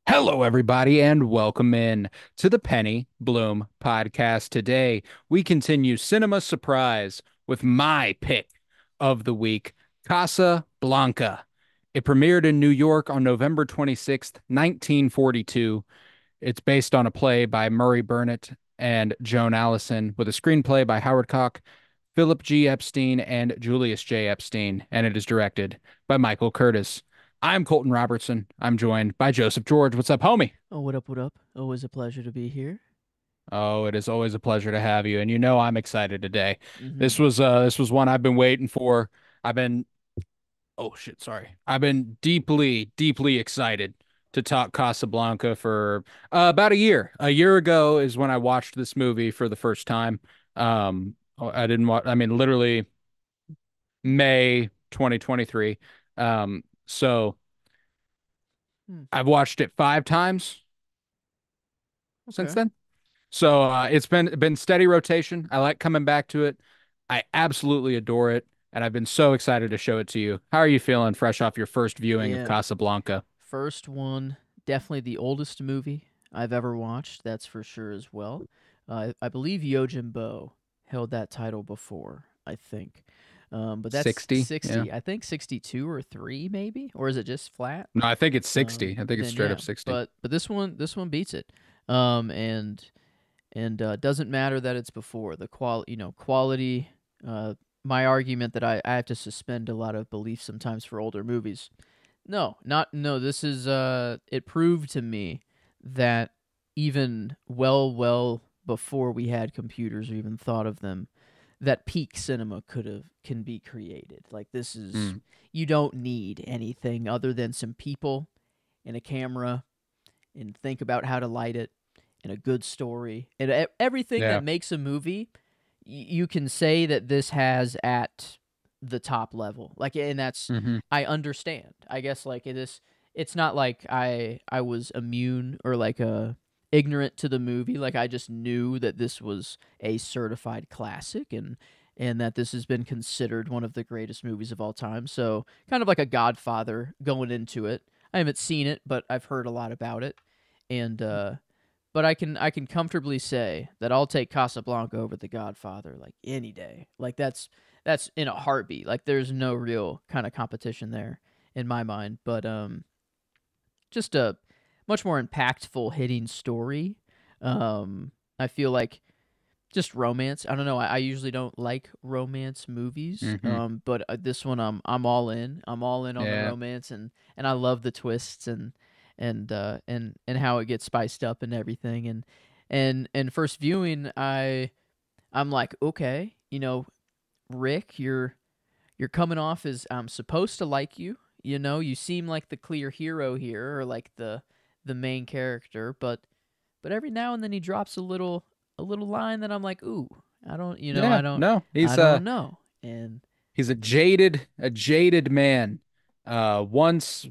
Hello, everybody, and welcome in to the Penny Bloom podcast. Today, we continue Cinema Surprise with my pick of the week, Casablanca. It premiered in New York on November 26th, 1942. It's based on a play by Murray Burnett and Joan Allison, with a screenplay by Howard Koch, Philip G. Epstein, and Julius J. Epstein, and it is directed by Michael Curtis. I'm Colton Robertson. I'm joined by Joseph George. What's up, homie? Oh, what up, what up? Always a pleasure to be here. Oh, it is always a pleasure to have you, and I'm excited today. Mm-hmm. This was one I've been waiting for. I've been oh shit, sorry. I've been deeply, deeply excited to talk Casablanca for about a year. A year ago is when I watched this movie for the first time. I didn't watch. I mean, literally May 2023. So Hmm. I've watched it 5 times since Okay. then. So it's been steady rotation. I like coming back to it. I absolutely adore it, and I've been so excited to show it to you. How are you feeling fresh off your first viewing of Yeah. Casablanca? First one, definitely the oldest movie I've ever watched. That's for sure as well. I believe Yojimbo held that title before. I think, but that's 60? Yeah. 60. I think 62 or three maybe, or is it just flat? No, I think it's 60. I think it's Then straight yeah, up 60. but this one beats it. And doesn't matter that it's before the quality. Uh, my argument that I have to suspend a lot of belief sometimes for older movies. No, not no. This is it proved to me that even well before we had computers or even thought of them, that peak cinema can be created. Like this is Mm. you don't need anything other than some people and a camera and think about how to light it and a good story and everything that Yeah. makes a movie. You can say that this has at the top level, like, and that's Hmm. I understand. I guess like it is. It's not like I was immune or like ignorant to the movie. Like I just knew that this was a certified classic and that this has been considered one of the greatest movies of all time. So kind of like a Godfather going into it. I haven't seen it, but I've heard a lot about it, and but I can comfortably say that I'll take Casablanca over The Godfather like any day. Like that's in a heartbeat. Like there's no real kind of competition there in my mind. But just a much more impactful hitting story. I feel like just romance. I don't know. I usually don't like romance movies. Hmm. But this one I'm all in. I'm all in on the Yeah. romance and I love the twists and how it gets spiced up and everything. And first viewing, I'm like, okay, Rick, you're coming off as I'm supposed to like you. You seem like the clear hero here, or like the main character, but every now and then he drops a little line that I'm like, ooh, I don't, Yeah. No, I don't know. And he's a jaded man. Once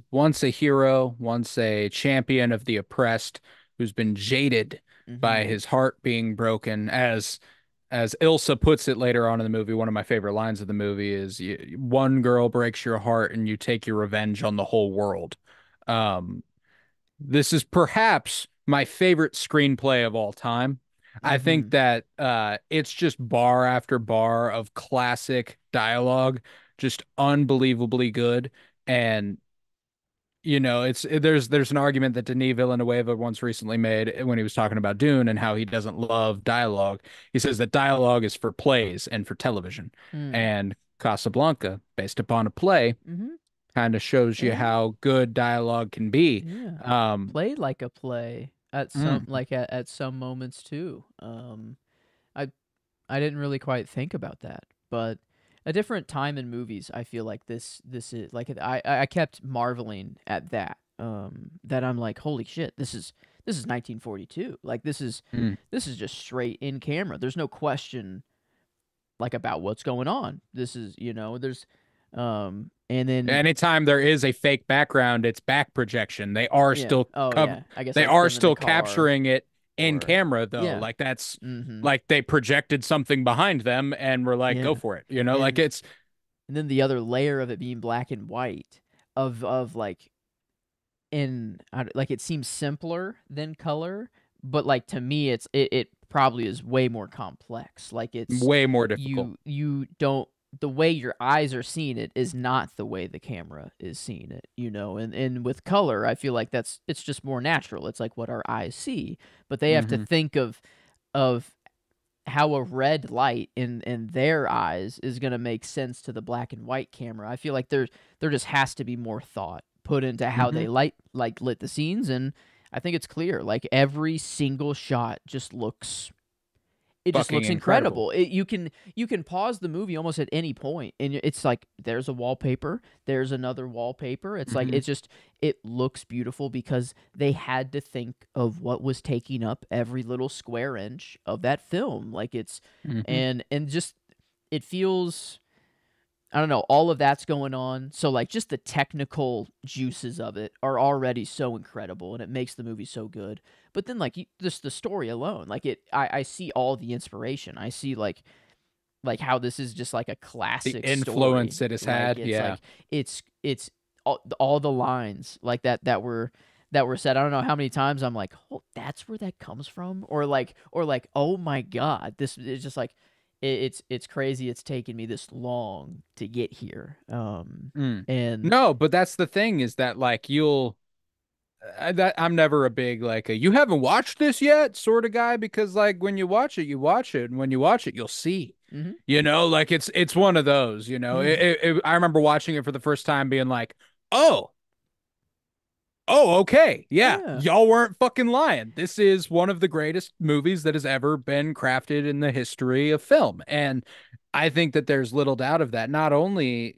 a hero, once a champion of the oppressed, who's been jaded mm-hmm, by his heart being broken. As Ilsa puts it later on in the movie, one of my favorite lines of the movie is, "One girl breaks your heart, and you take your revenge on the whole world." Um, this is perhaps my favorite screenplay of all time. I think mm-hmm, that it's just bar after bar of classic dialogue, just unbelievably good. And there's an argument that Denis Villeneuve once recently made when he was talking about Dune and how he doesn't love dialogue. He says that dialogue is for plays and for television. mm, And Casablanca, based upon a play, mm-hmm, kind of shows you and how good dialogue can be. yeah, Um, played like a play at some mm, like at some moments too. I I didn't really quite think about that, but a different time in movies. I feel like this is like I kept marveling at that. That I'm like, holy shit, this is 1942. Like mm. this is just straight in camera. There's no question like about what's going on. This is there's and then Anytime there is a fake background, it's back projection. yeah, oh yeah, I guess They like are them in a still car capturing it in or camera though. yeah, Like that's mm-hmm, like they projected something behind them and were like, go yeah, for it. Like and it's and then the other layer of it being black and white of like like it seems simpler than color, but like to me it probably is way more complex. Like it's Way more difficult. you don't the way your eyes are seeing it is not the way the camera is seeing it, you know. And with color, I feel like it's just more natural. It's like what our eyes see, but they have to Hmm. think of how a red light in their eyes is going to make sense to the black and white camera. I feel like there just has to be more thought put into how Hmm. they lit the scenes, and I think it's clear. Like every single shot it just Fucking looks incredible. incredible. You can pause the movie almost at any point, and it's like there's a wallpaper, there's another wallpaper. It's like Hmm. it looks beautiful because they had to think of what was taking up every little square inch of that film. Like it's Hmm. and just it feels I don't know, all of that's going on. So like just the technical juices of it are already so incredible and it makes the movie so good. But then like just the story alone, like I see all the inspiration. I see like how this is just like a The classic influence story. it has Like had. it's Yeah. like it's all the lines like that were said. I don't know how many times I'm like, "Oh, that's where that comes from," or like, "Oh my god, this is just like it's crazy. It's taken me this long to get here." Mm. And No, but that's the thing is that like I'm never a big like you haven't watched this yet sort of guy because like when you watch it, and when you watch it, you'll see. mhm, Like it's one of those. mhm, I remember watching it for the first time, being like, oh. Oh, okay. Yeah. yeah, Y'all weren't fucking lying. This is one of the greatest movies that has ever been crafted in the history of film. And I think that there's little doubt of that. Not only,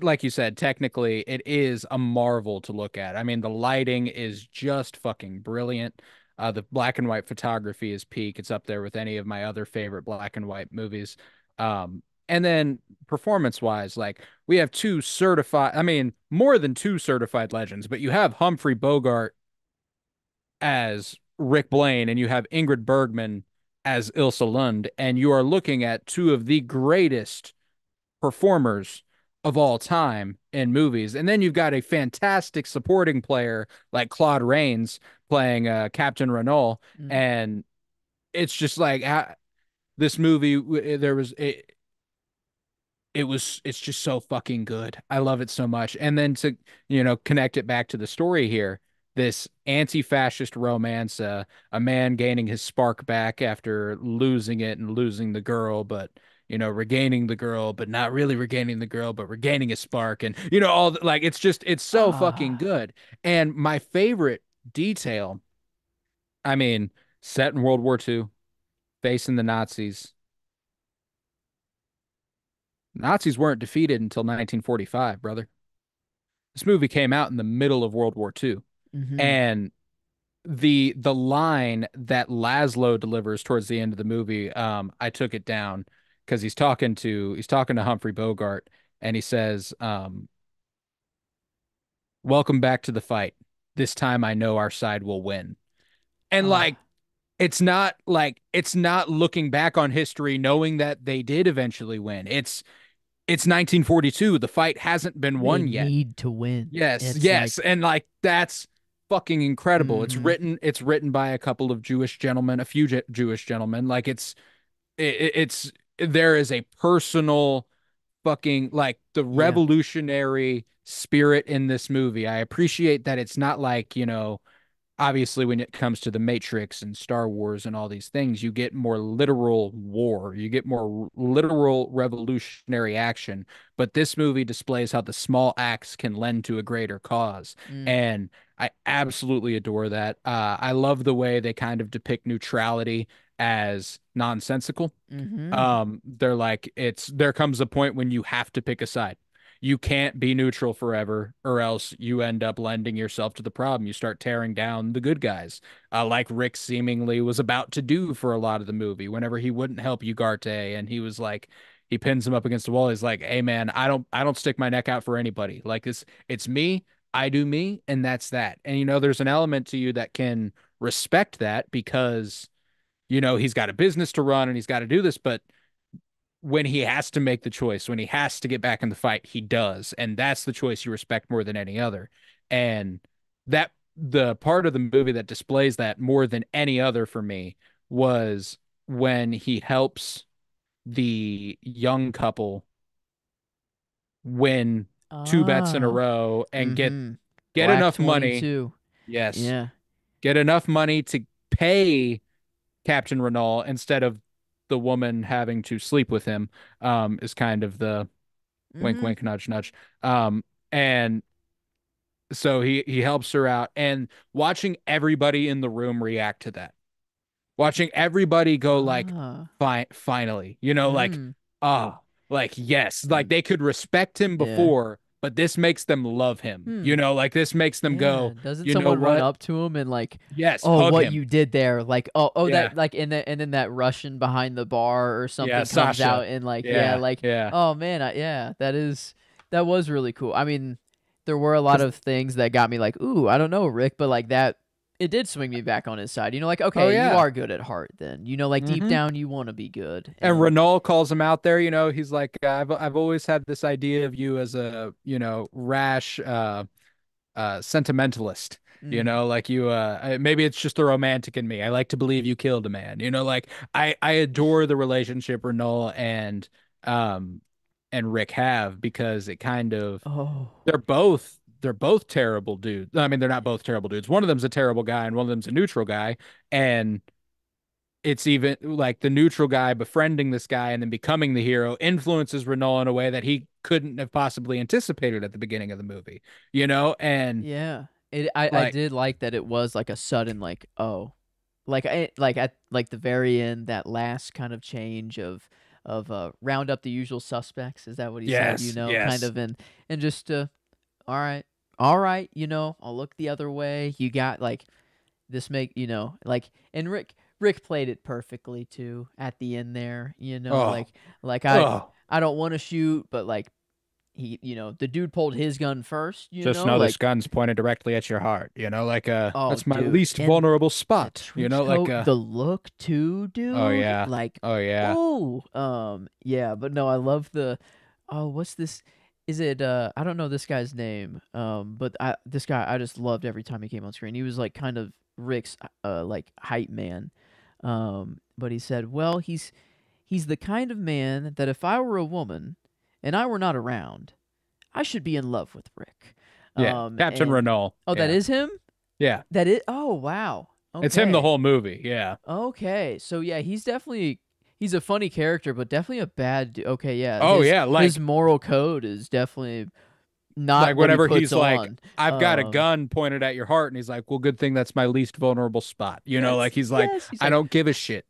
like you said, technically, it is a marvel to look at. I mean, the lighting is just fucking brilliant. The black and white photography is peak. It's up there with any of my other favorite black and white movies. And then performance wise, like we have two certified, I mean, more than two certified legends, but you have Humphrey Bogart as Rick Blaine and you have Ingrid Bergman as Ilsa Lund, and you are looking at two of the greatest performers of all time in movies. And then you've got a fantastic supporting player like Claude Rains playing Captain Renault, mhm. and it's just like this movie. There was it's just so fucking good. I love it so much. And then to, connect it back to the story here, this anti-fascist romance, a man gaining his spark back after losing it and losing the girl, but regaining the girl, but not really regaining the girl, but regaining his spark, and like it's so fucking Ah, good. And my favorite detail, I mean, set in World War II, facing the Nazis. Nazis weren't defeated until 1945, brother. This movie came out in the middle of World War II. mhm. And the line that Laszlo delivers towards the end of the movie, I took it down because he's talking to Humphrey Bogart, and he says, "Welcome back to the fight. This time I know our side will win." And like Ah, it's not looking back on history knowing that they did eventually win. It's 1942. The fight hasn't been they won yet. need to win. Yes, It's yes, like and like that's fucking incredible. It's mhm. written it's written by a couple of Jewish gentlemen, a few Jewish gentlemen. Like it's there is a personal fucking like the Yeah. revolutionary spirit in this movie. I appreciate that it's not like, obviously when it comes to the Matrix and Star Wars and all these things, you get more literal war, you get more literal revolutionary action. But this movie displays how the small acts can lend to a greater cause. Mm, And I absolutely adore that. I love the way they kind of depict neutrality as nonsensical. mhm. They're like, there comes a point when you have to pick a side. You can't be neutral forever, or else you end up lending yourself to the problem. You start tearing down the good guys, like Rick seemingly was about to do for a lot of the movie. Whenever he wouldn't help Ugarte, and he was like, he pins him up against the wall. He's like, "Hey man, I don't stick my neck out for anybody. Like it's me. I do me, and that's that." And there's an element to you that can respect that because he's got a business to run and he's got to do this, but when he has to make the choice, when he has to get back in the fight, he does. And that's the choice you respect more than any other. And that the part of the movie that displays that more than any other for me was when he helps the young couple win two bets in a Ah. row and Mm-hmm. get Black enough money. 22. Yes, Yeah. get enough money to pay Captain Renault instead of the woman having to sleep with him. Is kind of the wink, Mm-hmm. wink, nudge, nudge. And so he helps her out, and watching everybody in the room react to that, watching everybody go like, Ah. fine, finally, like, Mm. ah, like, yes, like Mm. they could respect him Yeah. before, but this makes them love him, Hmm. like this makes them Yeah. go, Doesn't you know someone run what? up to him and like, Yes, oh, hug what him. you did there? Like, oh, Yeah. that like, and then that Russian behind the bar or Yeah, something comes Sasha. out and like, yeah, Yeah, like, yeah. oh man, yeah, that was really cool. I mean, there were a lot Because, of things that got me like, ooh, I don't know, Rick, but like that, it did swing me back on his side. Like, oh okay, you yeah. are good at heart. Then, like deep Hmm. down, you want to be good, And and Renault calls him out there, he's like, I've always had this idea of you as a, rash, sentimentalist, mm, like you, maybe it's just the romantic in me. I like to believe you killed a man, like I adore the relationship Renault um, and Rick have, because it kind of, oh, they're both terrible dudes. I mean, they're not both terrible dudes. One of them's a terrible guy and one of them's a neutral guy. And it's even like the neutral guy befriending this guy and then becoming the hero influences Renault in a way that he couldn't have possibly anticipated at the beginning of the movie, and yeah. I like, did like that it was like a sudden like, oh, like at like the very end, that last kind of change of round up the usual suspects. Is that what he said? yes, Kind yes. of, and just all right, all right. I'll look the other way. You got like this make like, and Rick played it perfectly too at the end there. Oh, Like oh, I don't want to shoot, but like he the dude pulled his gun first. just know this Like, gun's pointed directly at your heart, like, oh, that's my dude, least and vulnerable the spot, trench like, coat, the look too, oh dude. yeah, Like, oh yeah, oh, yeah, but no, I love the. Oh, what's this? Is it? I don't know this guy's name. But this guy, I just loved every time he came on screen. He was like kind of Rick's like hype man. But he said, well, he's the kind of man that if I were a woman and I were not around, I should be in love with Rick. yeah. Captain And Renault, oh, that yeah, is him. yeah. That is. Oh, wow. It's him the Okay. whole movie, yeah. Okay. So yeah, he's a funny character, but definitely a bad. Okay, yeah. Oh His yeah, his like moral code is definitely not like what he whenever puts he's like, on. I've got a gun pointed at your heart, and he's like, well, good thing that's my least vulnerable spot, like Yes, he's like, yes. He's I like, don't give a shit.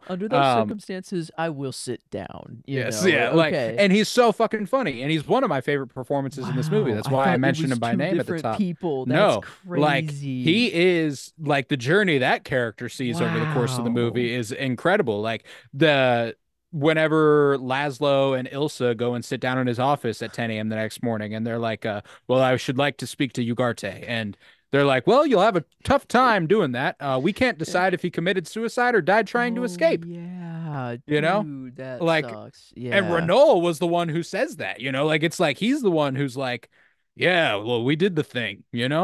under those um circumstances, I will sit down. yes, yeah, like, Okay. and he's so fucking funny, and he's one of my favorite performances in this movie. Wow. That's I why I thought it mentioned was him by two name at the different top. people. That's No, like, crazy. he is like, the journey that character sees over the course of the Wow. movie is incredible. Like, the whenever Laszlo and Ilsa go and sit down in his office at 10 a.m. the next morning, and they're like, well, I should like to speak to Ugarte. And they're like, well, you'll have a tough time doing that. We can't decide if he committed suicide or died trying to Oh escape, yeah, you know? dude, that Like, sucks. and Yeah. Renault was the one who says that, like, it's like he's the one who's like, yeah, well, we did the thing,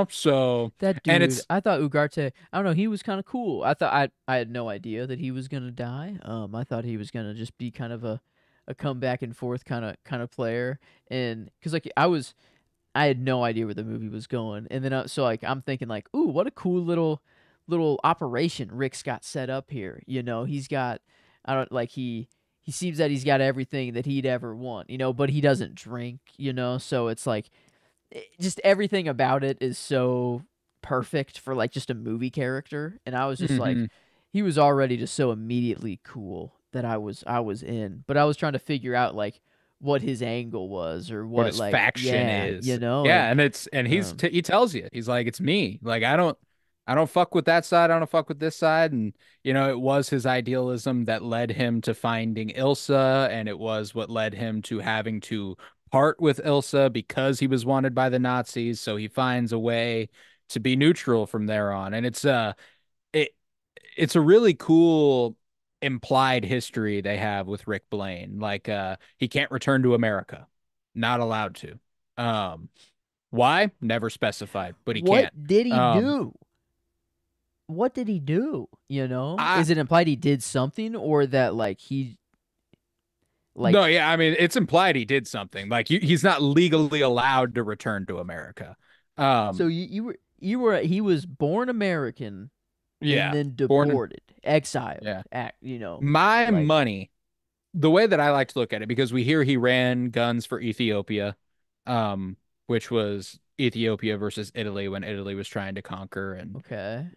So, That and dude, it's, I thought Ugarte, I don't know, he was kind of cool. I had no idea that he was gonna die. I thought he was gonna just be kind of a come back and forth kind of player, and because like I had no idea where the movie was going, and then so like I'm thinking like, ooh, what a cool little operation Rick's got set up here. He's got, I don't like he seems that he's got everything that he'd ever want. But he doesn't drink. So it's like just everything about it is so perfect for like just a movie character, and I was just like, mhm, he was already just so immediately cool that I was in, but I was trying to figure out like what his angle was or what what, his like, faction yeah, is. Yeah, and and um he tells you, he's like, it's me. Like, I don't fuck with that side. I don't fuck with this side. And it was his idealism that led him to finding Ilsa, and it was what led him to having to part with Ilsa because he was wanted by the Nazis. So he finds a way to be neutral from there on. And it it's a really cool implied history they have with Rick Blaine. Like, he can't return to America. Not allowed to. Um Why? Never specified, but he What can't. did he Um, do? What did he do? You know, I is it implied he did something, or that like he no, like yeah, I mean, it's implied he did something. Like he's not legally allowed to return to America. so Um, you were he was born American and yeah, then born in, deported, exiled, yeah. My like money, the way that I like to look at it, because we hear he ran guns for Ethiopia, um, which was Ethiopia versus Italy when Italy was trying to conquer, and okay,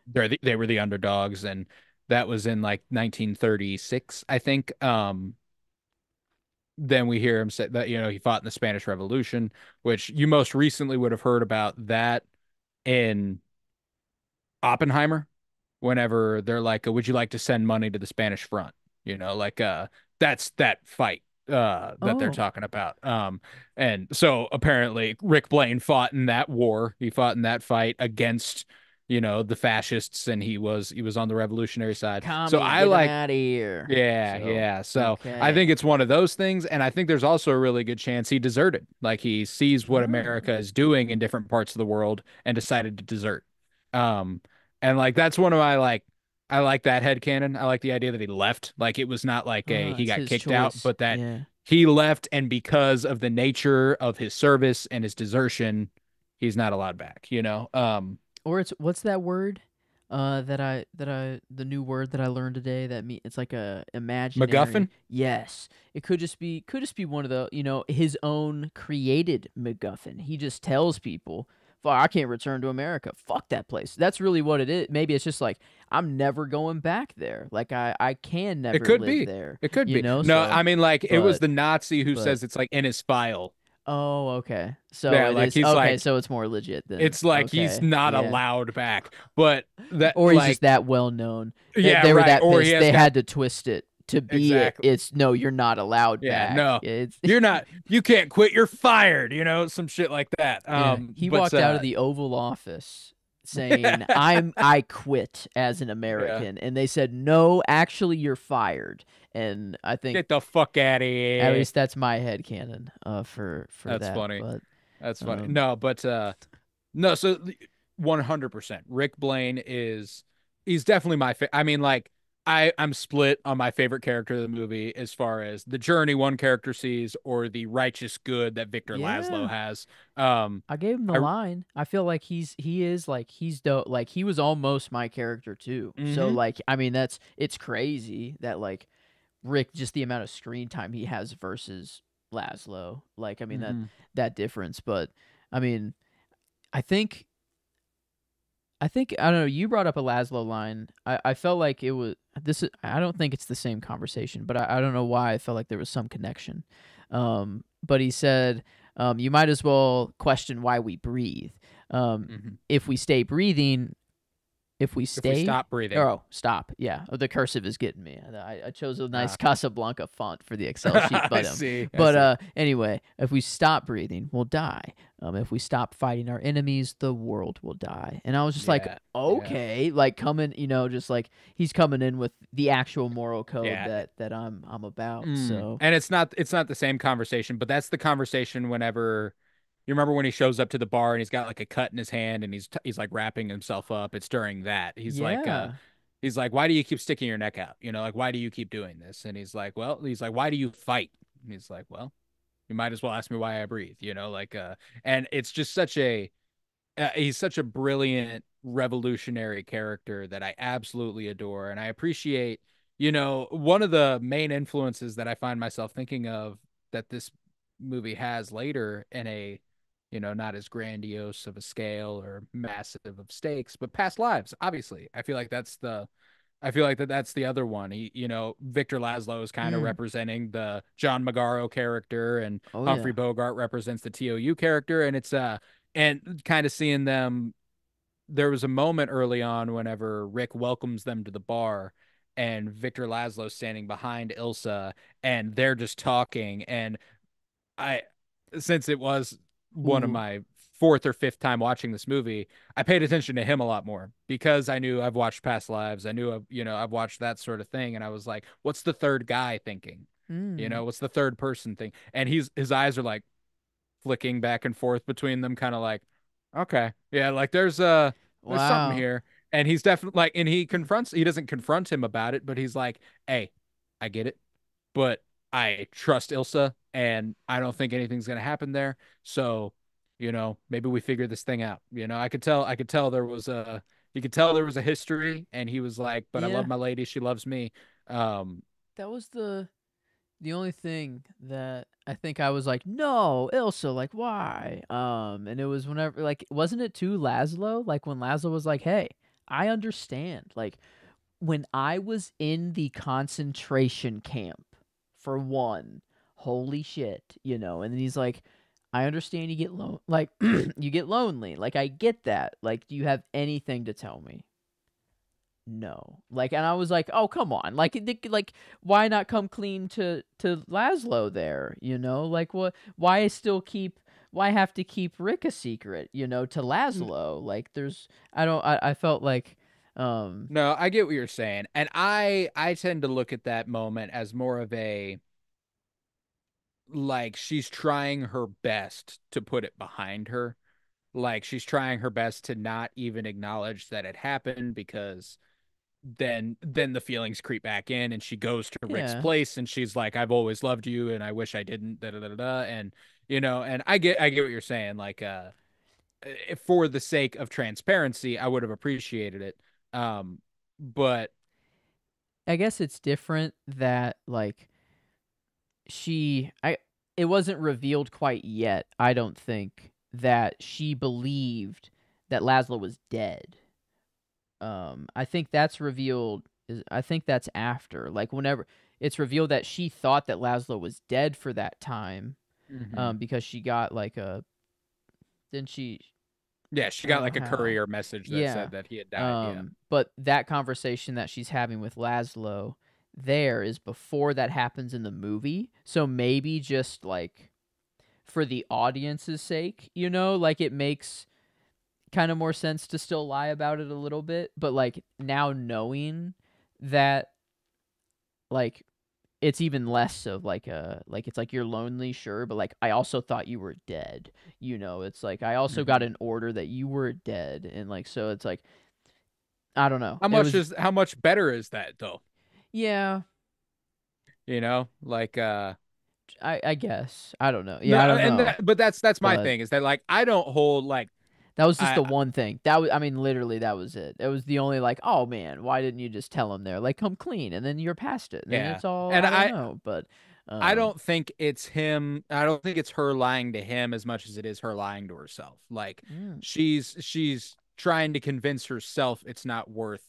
they were the underdogs, and that was in like 1936, I think. Then we hear him say that he fought in the Spanish Revolution, which you most recently would have heard about that in Oppenheimer, whenever they're like, "Would you like to send money to the Spanish front?" Like that's that fight that they're oh, talking about. And so apparently Rick Blaine fought in that war. He fought in that fight against, the fascists, and he was on the revolutionary side. So commie, I get him like out of here. yeah, So yeah. So I think okay, it's one of those things, and I think there's also a really good chance he deserted. Like he sees what oh, America is doing in different parts of the world and decided to desert. Um, and like that's one of my I like that headcanon. I like the idea that he left. Like it was not like a he it's got his kicked out, choice, but that yeah. he left, and because of the nature of his service and his desertion, he's not allowed back. Or it's what's that word? The new word that I learned today that it's like a imaginary. MacGuffin. Yes, it could just be one of the his own created MacGuffin. He just tells people, "Fuck, I can't return to America. Fuck that place." That's really what it is. Maybe it's just like I'm never going back there. Like I can It never could live be. there. It could be. No, So, I mean like it was but the Nazi who but says it's like in his file. oh, okay. So Yeah, it like is he's okay. like So it's more legit then. it's like he's Okay, not yeah. allowed back. But that Or he's just like that well known. yeah, They were right. that Or he pissed. has They got had to twist it to be it. exactly. It's no, you're not allowed Yeah, back. no. It's You can't quit, you're fired, some shit like that. yeah. He But walked out of the Oval Office saying, I quit as an yeah. American," and they said, "No, actually, you're fired." And I think Get the fuck out of at here. least that's my headcanon for That's that. funny. But That's funny. um, No, but no, so 100%. Rick Blaine is he's definitely my I mean like I'm split on my favorite character of the movie as far as the journey one character sees or the righteous good that Victor Laszlo yeah. has. Um I gave him the I line. I feel like he is like he's dope. Like he was almost my character too. So mhm like I mean it's crazy that like Rick, just the amount of screen time he has versus Laszlo. Like I mean mhm that difference. But I mean I think I don't know. You brought up a Laszlo line. I felt like it was this. I don't think it's the same conversation, but I don't know why I felt like there was some connection. But he said, "You might as well question why we breathe. Um, mhm if we stay breathing, if we If we stay, stop breathing. oh, stop. Yeah, the cursive is getting me. I chose a nice Ah, Casablanca font for the Excel sheet, I but see. I but see. anyway, if we stop breathing, we'll die. If we stop fighting our enemies, the world will die. And I was just like, Yeah. Yeah. okay, like coming, just like he's coming in with the actual moral code Yeah. that I'm about. So And it's not the same conversation, but that's the conversation whenever you remember when he shows up to the bar and he's got like a cut in his hand and he's like wrapping himself up. It's during that. yeah, He's like, "Why do you keep sticking your neck out? Like why do you keep doing this?" And he's like, "Why do you fight?" And he's like, "Well, you might as well ask me why I breathe." And it's just he's such a brilliant revolutionary character that I absolutely adore and I appreciate. One of the main influences that I find myself thinking of that this movie has later in a not as grandiose of a scale or massive of stakes, but past lives. Obviously, I feel like that's the other one. Victor Laszlo is kind of mm. representing the John Magaro character, and Oh Humphrey yeah, Bogart represents the TOU character, and it's and kind of seeing them. There was a moment early on whenever Rick welcomes them to the bar, and Victor Laszlo's standing behind Ilsa, and they're just talking, and I, since it was one of ooh, my fourth or fifth time watching this movie, I paid attention to him a lot more because I knew I've watched Past Lives. I knew I've watched that sort of thing, and I was like, what's the third guy thinking? mm. What's the third person thing? And his eyes are like, flicking back and forth between them, kind of like, okay, yeah, like there's something Wow. here. And he's definitely like, and he doesn't confront him about it, but he's like, hey, I get it, but I trust Ilsa and I don't think anything's gonna happen there. So, maybe we figure this thing out. I could tell there was a history, and he was like, but I love Yeah, my lady, she loves me. Um, that was the only thing that I think I was like, no, Ilsa, like why? And it was whenever like wasn't it too Laszlo? Like when Laszlo was like, hey, I understand. Like when I was in the concentration camp for one, holy shit, and then he's like, I understand you get like you get lonely. Like I get that. Like, do you have anything to tell me? No. Like, and I was like, oh come on. Like why not come clean to Laszlo there, Like why still keep why have to keep Rick a secret, to Laszlo? Like there's I felt like no, I get what you're saying. And I tend to look at that moment as more of a, like, she's trying her best to put it behind her. Like she's trying her best to not even acknowledge that it happened, because then the feelings creep back in, and she goes to Rick's yeah. place and she's like, I've always loved you and I wish I didn't, da da da da. And and I get what you're saying. Like, for the sake of transparency, I would have appreciated it. But I guess it's different that like she I it wasn't revealed quite yet, I don't think, that she believed that Laszlo was dead. I think that's revealed I think that's after. Like whenever it's revealed that she thought that Laszlo was dead for that time, mhm. because she got like a then she Yeah, she I don't got know like a how. courier message that Yeah. said that he had died. Yeah. But that conversation that she's having with Laszlo there is before that happens in the movie. So maybe just like for the audience's sake, like it makes kind of more sense to still lie about it a little bit. But like now knowing that, like, it's even less of like a like it's like you're lonely, sure, but like I also thought you were dead. It's like I also got Mhm. an order that you were dead, and like so it's like I don't know. How It much was is how much better is that though? yeah, Like, I guess. I don't know. no, Yeah, I don't and know. but that's my But thing, is that, like, I don't hold, like, that was just I the one thing. That was I mean literally that was it. It was the only like, "Oh man, why didn't you just tell him there? Like come clean and then you're past it." And then yeah. it's all And I don't I know, but I um don't think it's him. I don't think it's her lying to him as much as it is her lying to herself. Like, mm, she's trying to convince herself it's not worth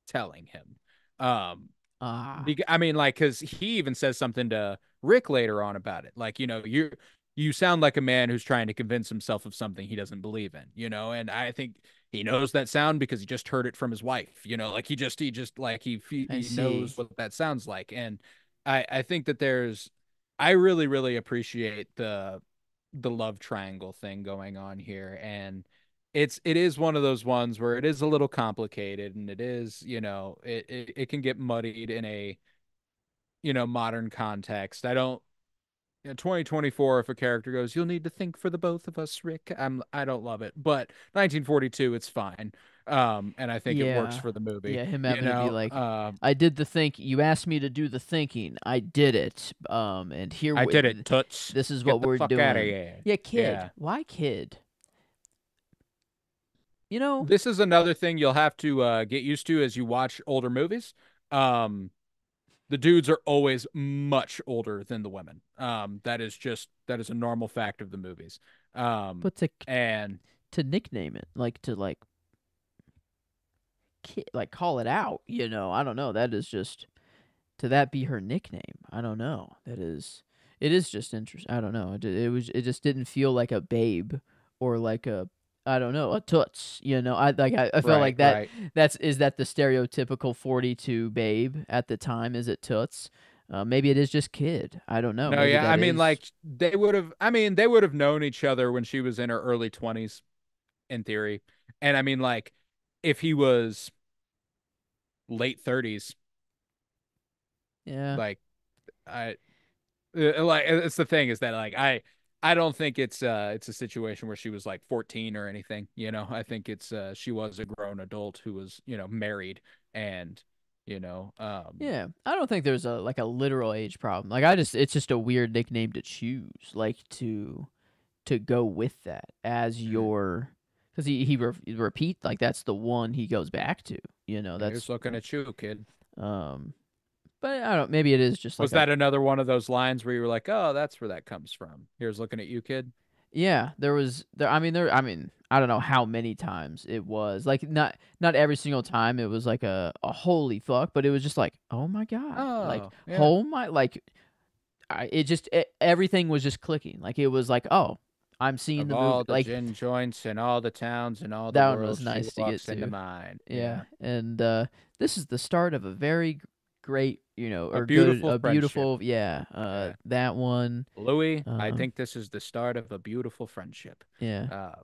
telling him. Um, ah, I mean, like, because he even says something to Rick later on about it. Like, you sound like a man who's trying to convince himself of something he doesn't believe in. And I think he knows that sound because he just heard it from his wife. Like he just like I he see. knows what that sounds like. And I think that I really really appreciate the love triangle thing going on here. And it is one of those ones where it is a little complicated, and it is, it can get muddied in a, modern context. I don't, 2024, if a character goes, you'll need to think for the both of us, Rick, I don't love it. But 1942, it's fine. And I think it works Yeah. for the movie. Yeah, him having to be like, Uh, I did the think. You asked me to do the thinking. I did it. And here I did it, toots. this is what Get the we're fuck out of doing. here. Yeah, kid. Yeah. Why kid? You know? This is another thing you'll have to get used to as you watch older movies. Um, the dudes are always much older than the women. That is a normal fact of the movies. But And to nickname it, like to like like call it out, I don't know. That is just to that be her nickname. I don't know. It is just interesting. I don't know. It just didn't feel like a babe or like a I don't know, a toots, I felt right, like right. is that the stereotypical 42 babe at the time, is it toots? Maybe it is just kid. I don't know. No, Maybe yeah. I that mean, is like, they would have known each other when she was in her early 20s, in theory. And I mean, like, if he was late 30s, yeah. like, I like, it's the thing, is that, like, I don't think it's a situation where she was like 14 or anything, you know. I think it's she was a grown adult who was, you know, married and, you know, Yeah, I don't think there's a like a literal age problem. Like I just it's just a weird nickname to choose, like to go with that as mm, your because he repeat like that's the one he goes back to. You know, here's that's looking at you, kid. um. But I don't. Maybe it is just like Was a that another one of those lines where you were like, "Oh, that's where that comes from." Here's looking at you, kid. yeah. There was there. I mean there. I mean I don't know how many times it was like not every single time it was like a holy fuck, but it was just like oh my god, like Oh, yeah. oh my like it just everything was just clicking. Like it was like, oh, I'm seeing Of the movie. all the Like gin joints in all the towns in all the that one world, was she nice to get walks into to. mine. Yeah, Yeah. and this is the start of a very great, A or good, beautiful a friendship. beautiful. Yeah, Yeah. that one. Louis, I Um, think this is the start of a beautiful friendship. yeah, Uh,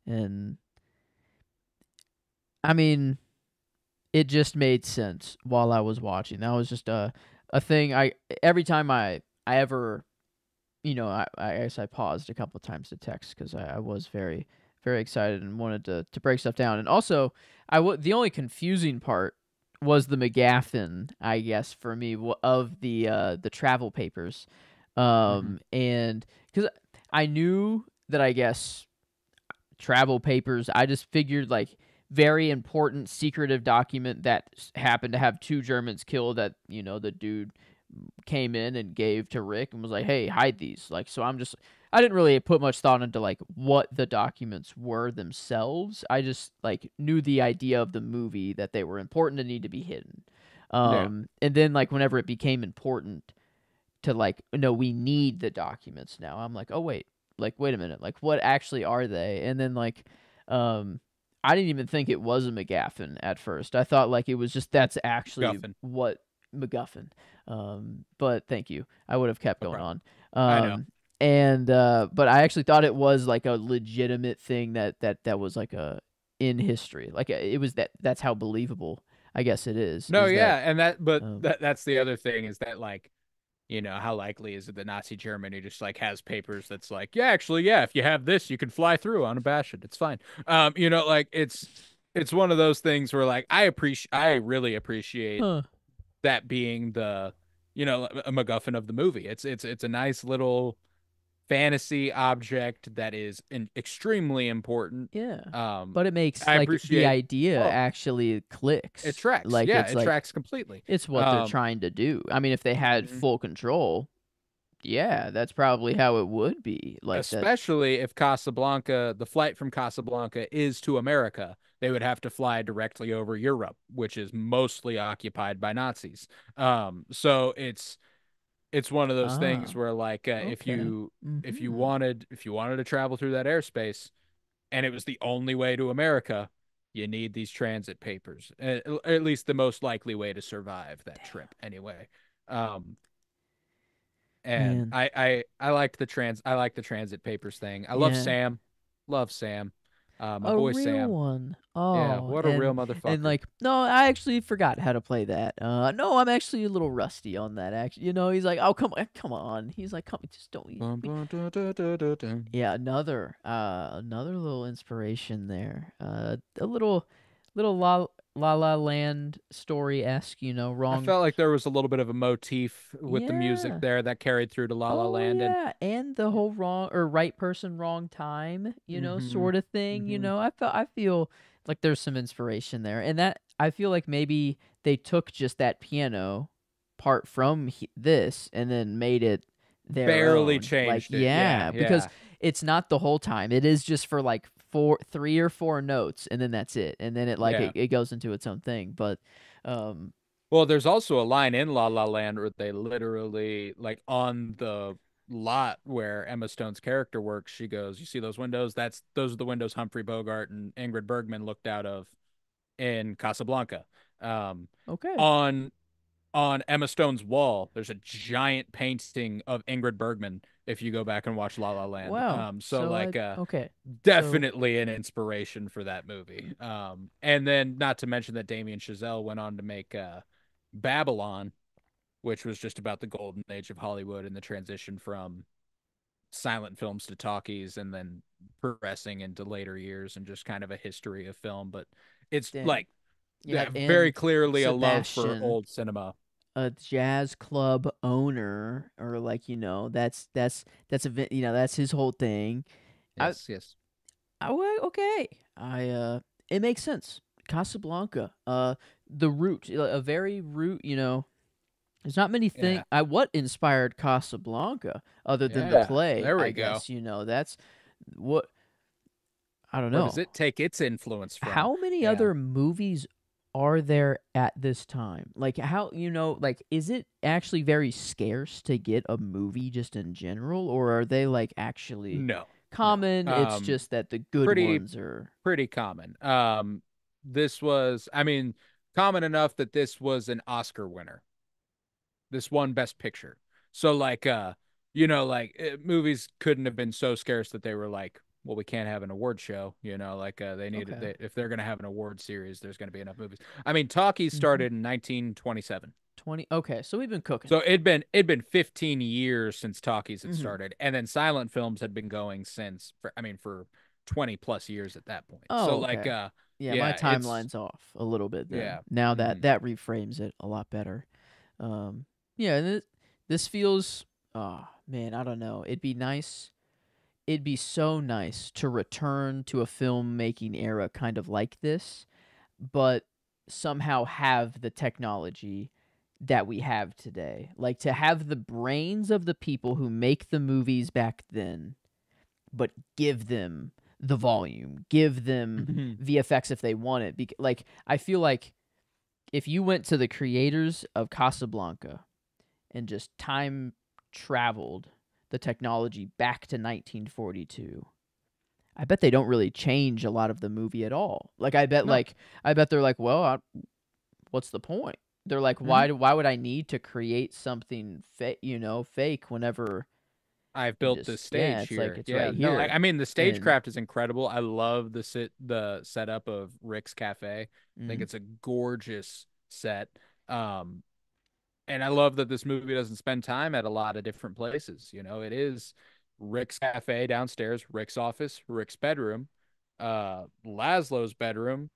and I mean, it just made sense while I was watching. That was just a thing. I every time I ever I guess I paused a couple times to text because I was very excited and wanted to break stuff down. And also, the only confusing part was the McGaffin, I guess, for me of the travel papers, mhm. and because I knew that I guess travel papers, I just figured like very important secretive document that happened to have two Germans killed that the dude came in and gave to Rick and was like, "Hey, hide these." Like, so I didn't really put much thought into like what the documents were themselves. I just like knew the idea of the movie that they were important and need to be hidden. Yeah. And then like whenever it became important to like, no, we need the documents now. I'm like, oh wait a minute, like what actually are they? And then like, um, I didn't even think it was a MacGuffin at first. I thought like it was just that's actually Guffin. what MacGuffin. But thank you. I would have kept No going problem. on. I know. And but I actually thought it was like a legitimate thing that was like a in history. Like it was that's how believable I guess it No, is that yeah, and but um that's the other thing is that like, you know, how likely is it that Nazi Germany just like has papers that's like, yeah, actually, yeah, if you have this, you can fly through unabashed. It's fine. You know, like it's one of those things where like I really appreciate huh. that being the, you know, a MacGuffin of the movie. It's a nice little fantasy object that is extremely important. Yeah. Um, But it makes I like the appreciate. idea Oh, actually it clicks. tracks. Like Yeah, it's it like tracks completely. it's what they're Um, trying to do. I mean, if they had mhm. full control, yeah, that's probably how it would be. Like that. Especially if Casablanca, the flight from Casablanca is to America, they would have to fly directly over Europe, which is mostly occupied by Nazis. So it's one of those things Ah, where like okay. Mhm. if you wanted to travel through that airspace and it was the only way to America, you need these transit papers, at least the most likely way to survive that trip anyway. Um, and Man. I like the transit papers thing. I Yeah. love Sam, my A boy real Sam. one. Yeah, Oh, what a real and motherfucker. like no, I actually forgot how to play that. No, I'm actually a little rusty on that. Actually, he's like, oh come on. He's like, come, just don't. Bum, bum, dun, dun, dun, dun, dun. Yeah, another little inspiration there. A little La Land story esque. I Wrong. felt like there was a little bit of a motif with the music Yeah. there that carried through to La La Oh Land, and yeah, and the whole wrong or right person, wrong time, mm-hmm, sort of thing. mm-hmm. I feel like there's some inspiration there, and that I feel like maybe they took just that piano part from this and then made it their Barely own. Like changed it. Yeah, yeah, because yeah, it's not the whole time. It is just for like three or four notes, and then that's it, and then it like yeah. it goes into its own thing. But um, Well, there's also a line in La La Land where they literally, like, on the lot where Emma Stone's character works, she goes, "You see those windows? Those are the windows Humphrey Bogart and Ingrid Bergman looked out of in Casablanca." Um, okay, on on Emma Stone's wall, there's a giant painting of Ingrid Bergman if you go back and watch La La Land. wow. So like Okay, so. definitely an inspiration for that movie. And then not to mention that Damien Chazelle went on to make Babylon, which was just about the golden age of Hollywood and the transition from silent films to talkies and then progressing into later years and just kind of a history of film. But it's Dang. like, Yeah, yeah, very and clearly a love for Sebastian, old cinema. a jazz club owner, or like that's his whole thing. I Yes, yes. okay. It makes sense. Casablanca, the root, a very root. There's not many things. Yeah. What inspired Casablanca other than the Yeah. play? There I we go. guess that's what I don't Where does know. it take its influence from? How many Yeah. other movies are there at this time? Like like is it actually very scarce to get a movie just in general, or are they like actually No. No. common? It's just that the good Pretty ones are. pretty common. This was, I mean, common enough that this was an Oscar winner. This won Best Picture. So like, movies couldn't have been so scarce that they were like, well, we can't have an award show. They needed Okay. if they're gonna have an award series, there's gonna be enough movies. I mean, Talkies Mm-hmm. started in 1927. 20. Okay, so we've been cooking. So it'd been 15 years since Talkies had Mm-hmm. started, and then silent films had been going for 20 plus years at that point. So Oh, like, okay. Yeah, my yeah, it's timeline's off a little bit then. yeah. Now that Mhm. that reframes it a lot better. Um, yeah, and this feels. Oh man, I don't know. It'd be nice. It'd be so nice to return to a filmmaking era kind of like this, but somehow have the technology that we have today. Like to have the brains of the people who make the movies back then, but give them the volume, give them VFX if they want it. Like I feel like if you went to the creators of Casablanca and just time traveled the technology back to 1942, I bet they don't really change a lot of the movie at all. Like No. I bet they're like, well, what's the point? They're like, Hmm. why would I need to create something fake whenever I've you built this just yeah, stage it's like here. it's Yeah, right no, I here. mean the And stagecraft is incredible. I love the setup of Rick's Cafe. I think mm, it's a gorgeous set. Um, and I love that this movie doesn't spend time at a lot of different places. It is Rick's Cafe downstairs, Rick's office, Rick's bedroom, Laszlo's bedroom,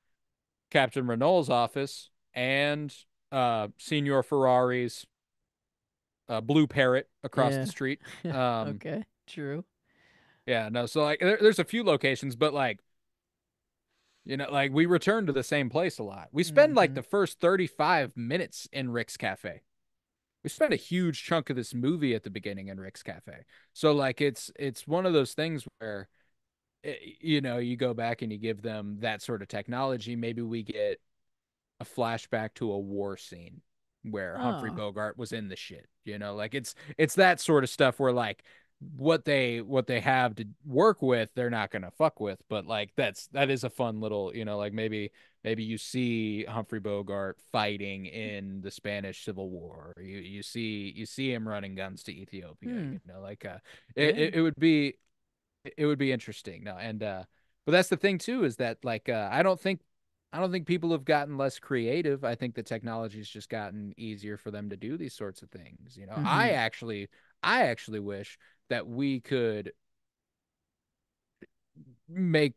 Captain Renault's office, and Signor Ferrari's blue parrot across the yeah. street. Um, Okay, true. yeah, no, so like there's a few locations, but like like we return to the same place a lot. We spend like Mhm. the first 35 minutes in Rick's Cafe. We spent a huge chunk of this movie at the beginning in Rick's Cafe. So like it's one of those things where you go back and you give them that sort of technology. Maybe we get a flashback to a war scene where Humphrey Oh. Bogart was in the shit. Like it's that sort of stuff where like what they have to work with, they're not gonna fuck with. But like that is a fun little, like maybe you see Humphrey Bogart fighting in the Spanish Civil War. Or you see him running guns to Ethiopia. Hmm. Like it, Yeah. it, it would be it would be interesting. No, and but that's the thing too, is that like I don't think people have gotten less creative. I think the technology's just gotten easier for them to do these sorts of things. I Mhm. actually wish that we could make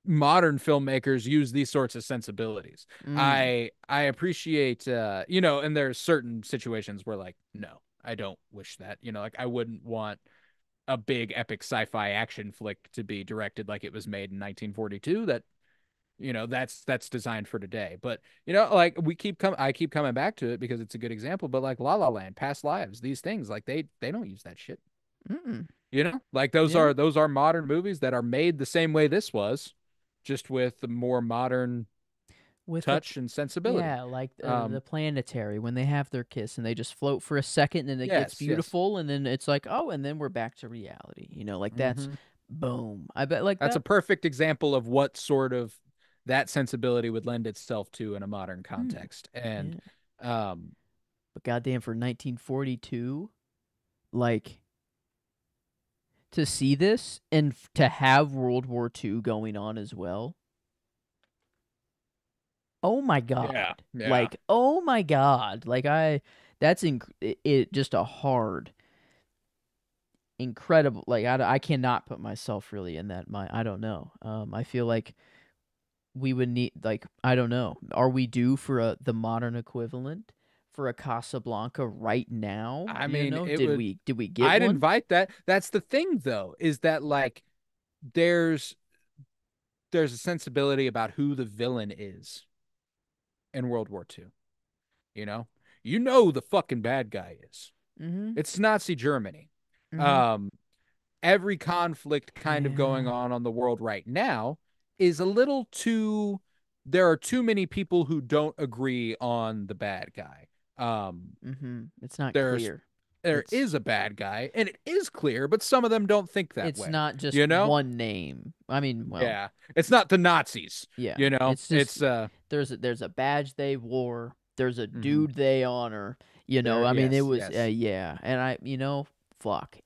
modern filmmakers use these sorts of sensibilities. Mm. I appreciate and there's certain situations where like no, I don't wish that. Like I wouldn't want a big epic sci-fi action flick to be directed like it was made in 1942. That's designed for today. But like I keep coming back to it because it's a good example. But like La La Land, Past Lives, these things, like they don't use that shit. Mm. Like those Yeah. are those are modern movies that are made the same way this was, just with the more modern With the touch and sensibility. Yeah, like the Um, planetary when they have their kiss and they just float for a second and it gets yes, yes. beautiful and then it's like, "Oh, and then we're back to reality." Like that's Hmm. boom. I bet like That's a that. perfect example of what sort of that sensibility would lend itself to in a modern Mm. context. And Yeah. um, But goddamn for 1942, like to see this and to have World War II going on as well. Oh my yeah, god. yeah. Like, oh my god. Like it just a hard. incredible. Like I cannot put myself really in that mind. I don't know. I feel like we would need, like, I don't know. Are we due for the modern equivalent for a Casablanca right now? I You mean, know, it would. did we get I'd one? invite that. That's the thing, though, is that like there's there's a sensibility about who the villain is in World War II. You know, the fucking bad guy is. Mm-hmm. It's Nazi Germany. Mm-hmm. Um, every conflict kind of going Yeah. on the world right now is a little too. There are too many people who don't agree on the bad guy. Um, Mm-hmm. It's not there's clear. there It's is a bad guy, and it is clear, but some of them don't think that it's way. not just You know? one name. I mean, well, Yeah, it's not the Nazis. yeah. You know, It's just it's there's a badge they wore. There's a mhm. dude they honor. You know, There. I mean, it Yes, was yes. yeah. And fuck.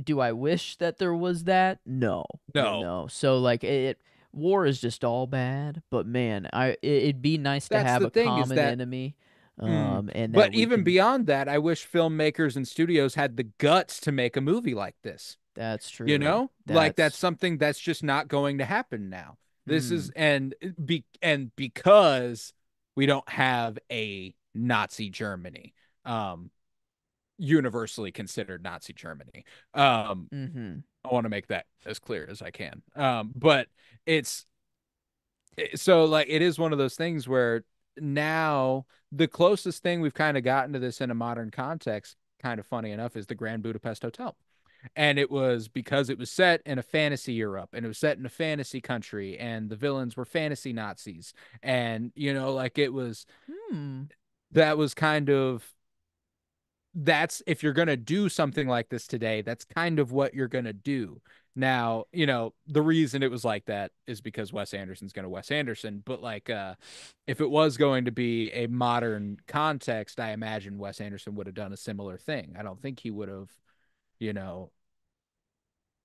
Do I wish that there was that? No, No, So like war is just all bad. But man, it'd be nice to that's have the a thing is common that. enemy, and that But we even can. beyond that, I wish filmmakers and studios had the guts to make a movie like this. That's You true. know, like that's That's something that's just not going to happen now. This is hmm. because we don't have a Nazi Germany, um, universally considered Nazi Germany. Um, Mm-hmm. I want to make that as clear as I can. But it's so like it is one of those things where now the closest thing we've kind of gotten to this in a modern context, kind of funny enough, is the Grand Budapest Hotel. And it was because it was set in a fantasy Europe and it was set in a fantasy country and the villains were fantasy Nazis. And, like it was, Hmm. that was kind of, that's if you're going to do something like this today, that's kind of what you're going to do. Now, the reason it was like that is because Wes Anderson's going to Wes Anderson, but like if it was going to be a modern context, I imagine Wes Anderson would have done a similar thing. I don't think he would have, you know,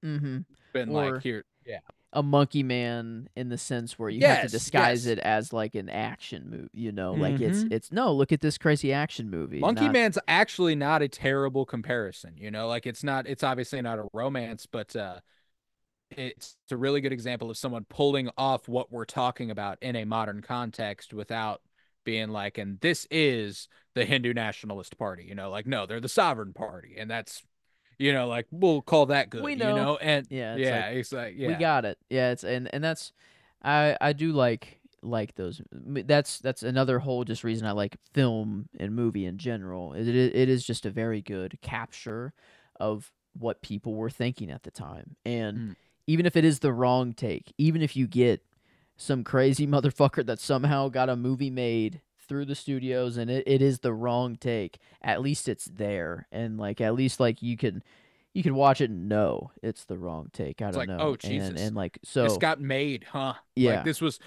Mm-hmm. been like Or here, yeah. a monkey man in the sense where you have to Yes, disguise yes. it as like an action movie, like Mm-hmm. it's no, look at this crazy action movie, Monkey not Man's actually not a terrible comparison, like it's obviously not a romance, but it's a really good example of someone pulling off what we're talking about in a modern context without being like, and this is the Hindu Nationalist Party, like, no, they're the Sovereign Party, and that's, like, we'll call that we good, know. and Yeah, it's yeah, like it's like, we yeah. got it. Yeah, it's and that's I do like those. That's another whole just reason I like film and movie in general. It is just a very good capture of what people were thinking at the time. And Mm. even if it is the wrong take, even if you get some crazy motherfucker that somehow got a movie made through the studios and it is the wrong take, at least it's there. And like at least like you could watch it and know it's the wrong take. I It's don't like, know. oh And Jesus, and like this so got made, huh? Like yeah. this was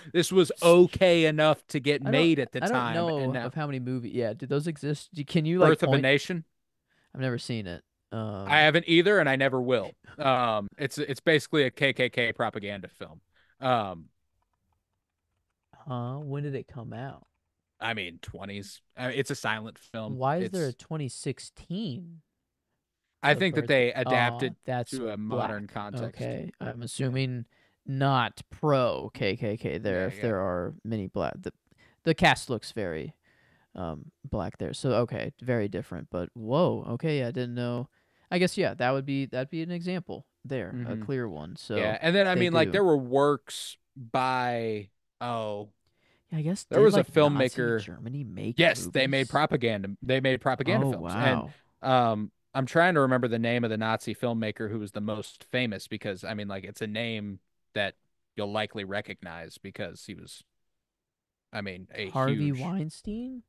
okay enough to get made at the I don't time, and know now of how many movies. Yeah, do those exist? Can you like Birth of a point? Nation. I've never seen it. I haven't either, and I never will. It's basically a KKK propaganda film. Um, Huh? When did it come out? I mean, 20s. It's a silent film. Why is there a It's 2016? I A think that birth. they adapted That's to a modern black. context. Okay, I'm Yeah, assuming not pro KKK there. yeah, If yeah. there are many black, the cast looks very black there. So okay, very different. But whoa, okay, yeah, I didn't know. I guess yeah, that'd be an example there, a Hmm. clear one. Yeah, So and then I they mean, like do. there were works by Yeah, I guess there did was a like Nazi filmmaker. Germany make Yes, they made movies? propaganda. They made propaganda Oh films, and wow. I'm trying to remember the name of the Nazi filmmaker who was the most famous because I mean, like, it's a name that you'll likely recognize because he was, I mean, a Harvey huge. Weinstein?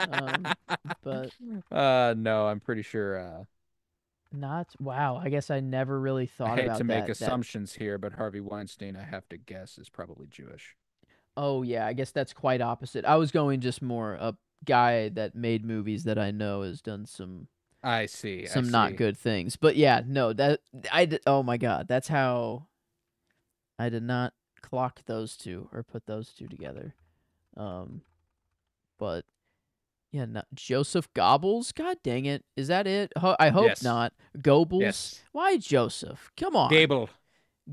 Um but No, I'm pretty sure. not wow. I guess I never really I thought hate to about make that. assumptions here, but Harvey Weinstein, I have to guess, is probably Jewish. Oh yeah, I guess that's quite opposite. I was going just more a guy that made movies that I know has done I see. I some not see. good things. But yeah, no, oh my god, that's how I did not clock those two or put those two together. Um but Yeah, no, Joseph Gobbles. God dang it, is that it? I hope Yes. not. Goebbels. Yes. Why Joseph? Come on. Gable.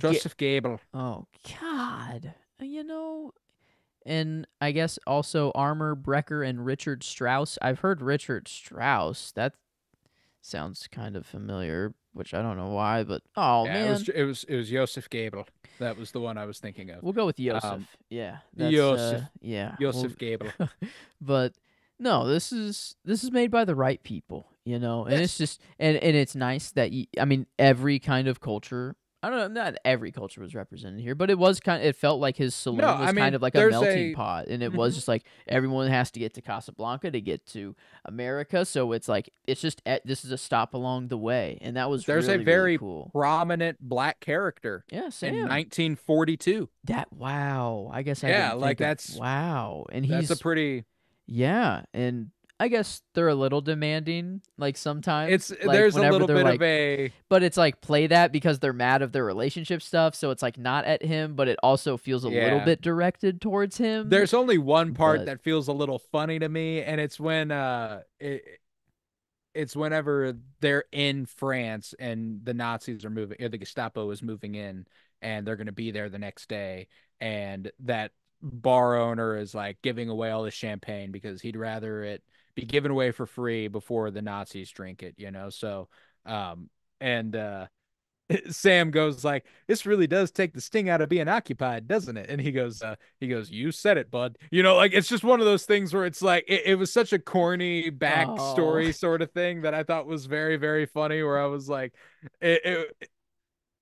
Get. Joseph Gable. Oh God. You know. And I guess also Armor Brecker and Richard Strauss. I've heard Richard Strauss. That sounds kind of familiar, which I don't know why, but oh Yeah, it was man, it was Joseph Gable. That was the one I was thinking of. we'll go with Um, Yosef. Yeah, that's Joseph yeah. Well, Joseph Gable. but no, this is made by the right people, and it's Yes. just and it's nice that I mean every kind of culture. I don't know, not every culture was represented here, but it felt like his No, saloon I was kind mean of like a there's melting a pot, and it was mhm. just like everyone has to get to Casablanca to get to America, so it's like it's just this is a stop along the way, and that was There's a really really very cool. prominent black character Yeah, in Sam. 1942. That Wow. I guess I Yeah, didn't like think of wow. And that's a he's pretty yeah, and I guess they're a little demanding like sometimes, it's like there's a whenever little they're bit of like a but it's like play that because they're mad of their relationship stuff, so it's like not at him, but it also feels a little yeah. bit directed towards him. There's only one part But that feels a little funny to me, and it's when it's whenever they're in France and the Nazis are moving, or the Gestapo is moving in, and they're going to be there the next day, and that bar owner is like giving away all the champagne because he'd rather it be given away for free before the Nazis drink it, you know? So, and Sam goes like, "This really does take the sting out of being occupied, doesn't it?" And he goes, "You said it, bud." You know, like it's just one of those things where it's like it was such a corny oh, backstory sort of thing that I thought was very, very funny. Where I was like, it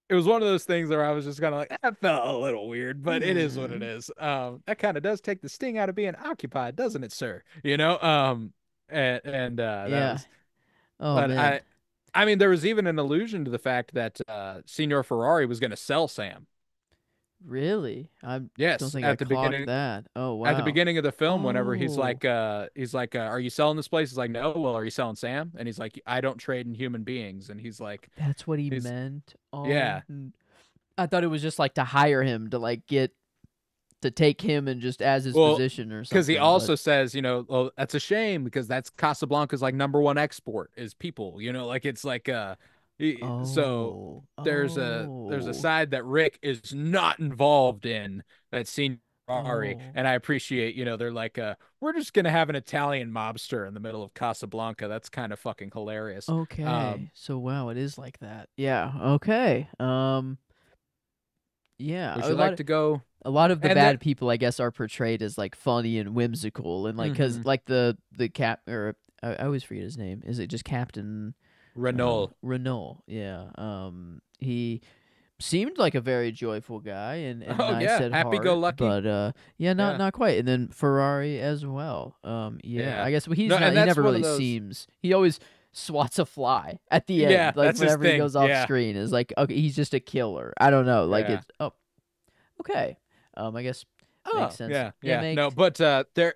it was one of those things where I was just kind of like, that felt a little weird, but it is what it hmm, is. That kind of does take the sting out of being occupied, doesn't it, sir? You know, that yeah. was, Oh but man, I mean, there was even an allusion to the fact that Signor Ferrari was going to sell Sam. really? I don't Yes, think I clocked that. Oh at the wow. beginning of the film, whenever Oh, he's like, "Are you selling this place?" He's like, "No." Well, are you selling Sam? And he's like, "I don't trade in human beings." And that's what he he's meant. Oh, yeah. I thought it was just like to hire him to like get to take him and just as his Well, position or because he something. But also says, you know, well, that's a shame because that's Casablanca's like number one export is people, you know, like it's like so oh, there's a oh, side that Rick is not involved in that scene Ferrari, oh. and I appreciate, you know, they're like we're just gonna have an Italian mobster in the middle of Casablanca. That's kind of fucking hilarious. Okay. So wow, it is like that. Yeah. Okay. Yeah. Would you like to go? A lot of the And that bad people, I guess, are portrayed as like funny and whimsical, and like because hmm like the cap or I always forget his name. Is it just Captain Renault. Renault? Yeah. He seemed like a very joyful guy and Oh nice yeah, at happy go heart, lucky. but yeah, not Yeah, not quite. And then Ferrari as well. Yeah, yeah. I guess No, he's not. and He that's never one of really those. seems. He always swats a fly at the Yeah, end, like that's his whenever he thing. goes off Yeah, screen. Is like okay, he's just a killer. I don't know. Like yeah. it's oh okay. I guess makes Oh, sense. yeah, Yeah, yeah. No, but there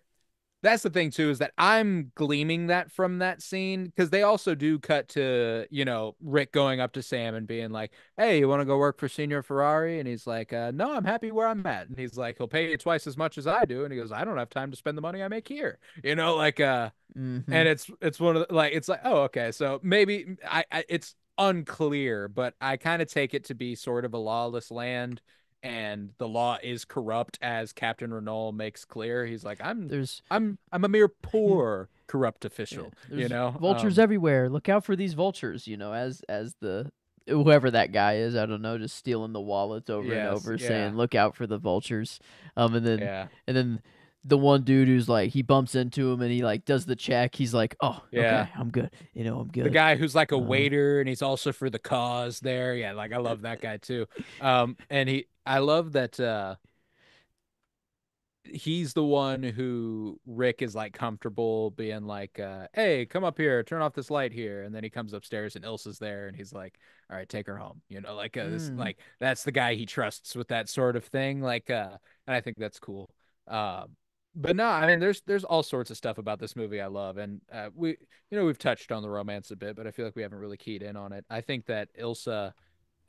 that's the thing too is that I'm gleaming that from that scene because they also do cut to, you know, Rick going up to Sam and being like, "Hey, you want to go work for Senior Ferrari?" And he's like, "No, I'm happy where I'm at." And he's like, "He'll pay you twice as much as I do." And he goes, "I don't have time to spend the money I make here." You know, like mm-hmm. and it's one of the, like it's like, oh, okay, so maybe it's unclear, but I kind of take it to be sort of a lawless land and the law is corrupt, as Captain Renault makes clear. He's like, There's I'm a mere yeah. poor corrupt Yeah, official, you there's know. vultures everywhere. Look out for these vultures, as the whoever that guy is, I don't know, just stealing the wallets over and Yes, over saying yeah, look out for the vultures. And then yeah, and then the one dude who's like he bumps into him and he like does the check. He's like, "Oh, yeah. okay, I'm good. I'm The good." guy who's like a Uh waiter and he's also for the cause there. Yeah, like I love that guy too. And I love that he's the one who Rick is like comfortable being like, hey, come up here, turn off this light here. And then he comes upstairs and Ilsa's there and he's like, all right, take her home. You know, like this, mm, like that's the guy he trusts with that sort of thing. Like, and I think that's cool. But no, I mean, there's all sorts of stuff about this movie I love, and we've touched on the romance a bit, but I feel like we haven't really keyed in on it. I think that Ilsa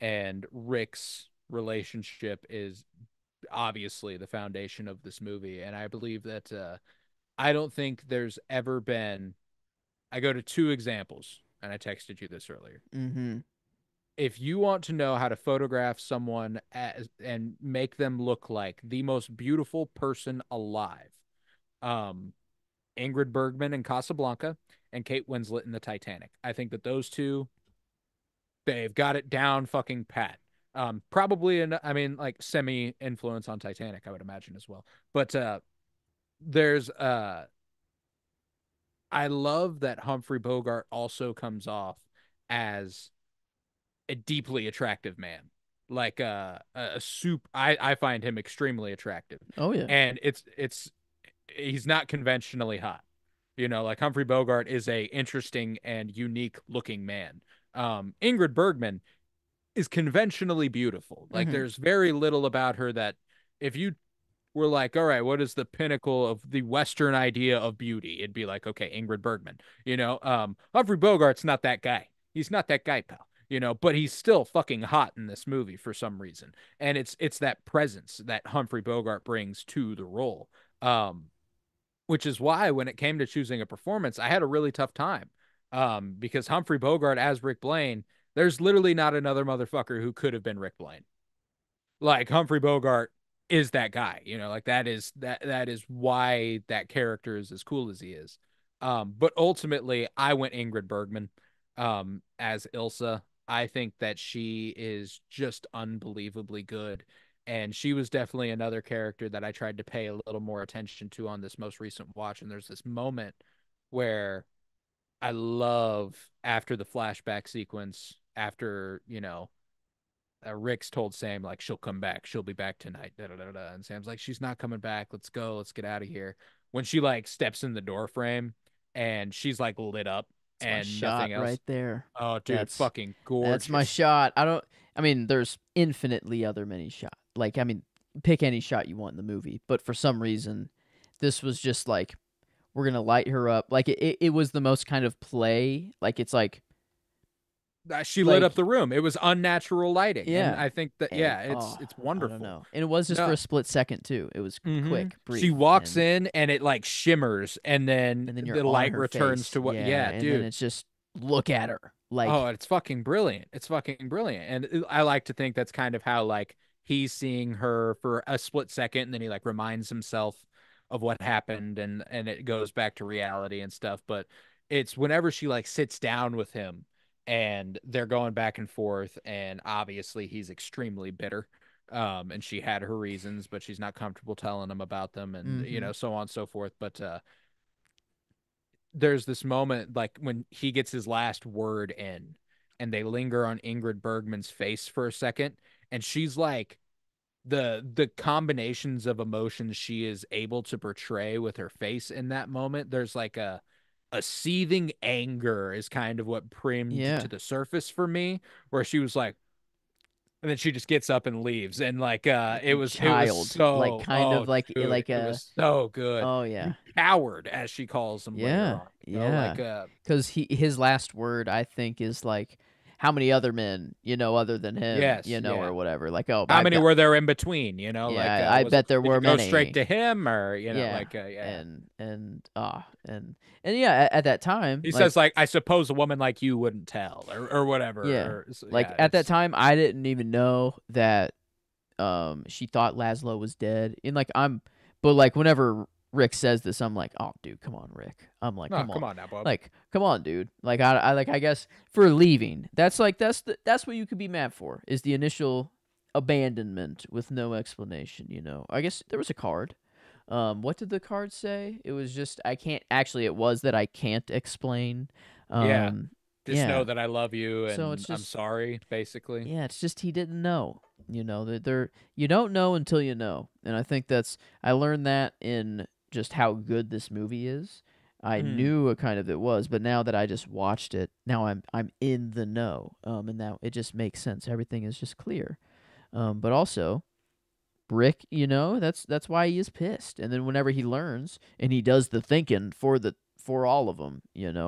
and Rick's relationship is obviously the foundation of this movie, and I believe that I don't think there's ever been. I go to two examples, and I texted you this earlier. Mm-hmm. If you want to know how to photograph someone and make them look like the most beautiful person alive, um, Ingrid Bergman in Casablanca and Kate Winslet in the Titanic. I think that those two, they've got it down fucking pat. Probably I mean, like semi influence on Titanic, I would imagine as well. But there's I love that Humphrey Bogart also comes off as a deeply attractive man. Like a soup I find him extremely attractive. Oh yeah. And it's he's not conventionally hot. You know, like Humphrey Bogart is a interesting and unique looking man. Ingrid Bergman is conventionally beautiful. Like Mm-hmm. there's very little about her that if you were like, all right, what is the pinnacle of the Western idea of beauty? It'd be like, okay, Ingrid Bergman. You know, Humphrey Bogart's not that guy. He's not that guy, pal. You know, but he's still fucking hot in this movie for some reason, and it's that presence that Humphrey Bogart brings to the role. Which is why when it came to choosing a performance, I had a really tough time. Because Humphrey Bogart as Rick Blaine, there's literally not another motherfucker who could have been Rick Blaine. Like Humphrey Bogart is that guy, you know, like that is why that character is as cool as he is. But ultimately I went Ingrid Bergman as Ilsa. I think that she is just unbelievably good. And she was definitely another character that I tried to pay a little more attention to on this most recent watch. And there's this moment where I love after the flashback sequence, after, you know, Rick's told Sam like she'll come back, she'll be back tonight, da, da, da, da. And Sam's like she's not coming back. Let's go, let's get out of here. When she like steps in the door frame and she's like lit up That's my and shot nothing right else. there. Oh, dude, That's fucking that's my gorgeous. shot. I mean, there's infinitely other many shot. Like, I mean, pick any shot you want in the movie, but for some reason, this was just like we're gonna light her up. Like it was the most kind of play. Like it's She lit like up the room. It was unnatural lighting, and yeah, I think that and yeah, oh, it's I don't wonderful. know. And it was just for No, a split second too. It was quick, she brief, walks in and it like shimmers, and then and then you're the on light her returns face. to what? Yeah, Yeah, and then dude. it's just look at her. Oh, Like it's fucking brilliant. It's fucking brilliant. And I like to think that's kind of how like he's seeing her for a split second and then he like reminds himself of what happened and it goes back to reality and stuff. But it's whenever she like sits down with him and they're going back and forth and obviously he's extremely bitter. And she had her reasons, but she's not comfortable telling him about them and you mm-hmm. know, so on and so forth. But there's this moment like when he gets his last word in and they linger on Ingrid Bergman's face for a second and she's like the combinations of emotions she is able to portray with her face in that moment there's like a seething anger is kind of what primed to Yeah. the surface for me where she was like and then she just gets up and leaves and like Like it was child, like so kind oh of like dude like it a was so good oh you yeah. coward as she calls him later Yeah, on you know yeah. like Because his last word, I think, is like, "How many other men, other than him, yes, or yeah. whatever." Like, "Oh, How I've many got." were there in between? You know, like Yeah, I was bet there did were it go straight many. to him or you know, Yeah, like yeah. and yeah, at that time, He like, says like I suppose a woman like you wouldn't tell or whatever yeah, or so, like yeah, at that it's time, I didn't even know that she thought Laszlo was dead. And like but like whenever Rick says this, I'm like, oh dude, come on, Rick. I'm like, no, come come on. on now, bub. Like, come on, dude. Like I guess for leaving. That's like that's what you could be mad for, is the initial abandonment with no explanation. I guess there was a card. What did the card say? It was just I can't actually it was that I can't explain. Yeah. Um Just know yeah. that I love you So and it's I'm just sorry, basically. yeah, it's just he didn't know. That you don't know until you know. And I think I learned that in just how good this movie is. I Mm. knew what kind of it was, but now that I just watched it, now I'm in the know. And now it just makes sense. Everything is just clear. But also Brick, that's why he is pissed. And then whenever he learns and he does the thinking for all of them,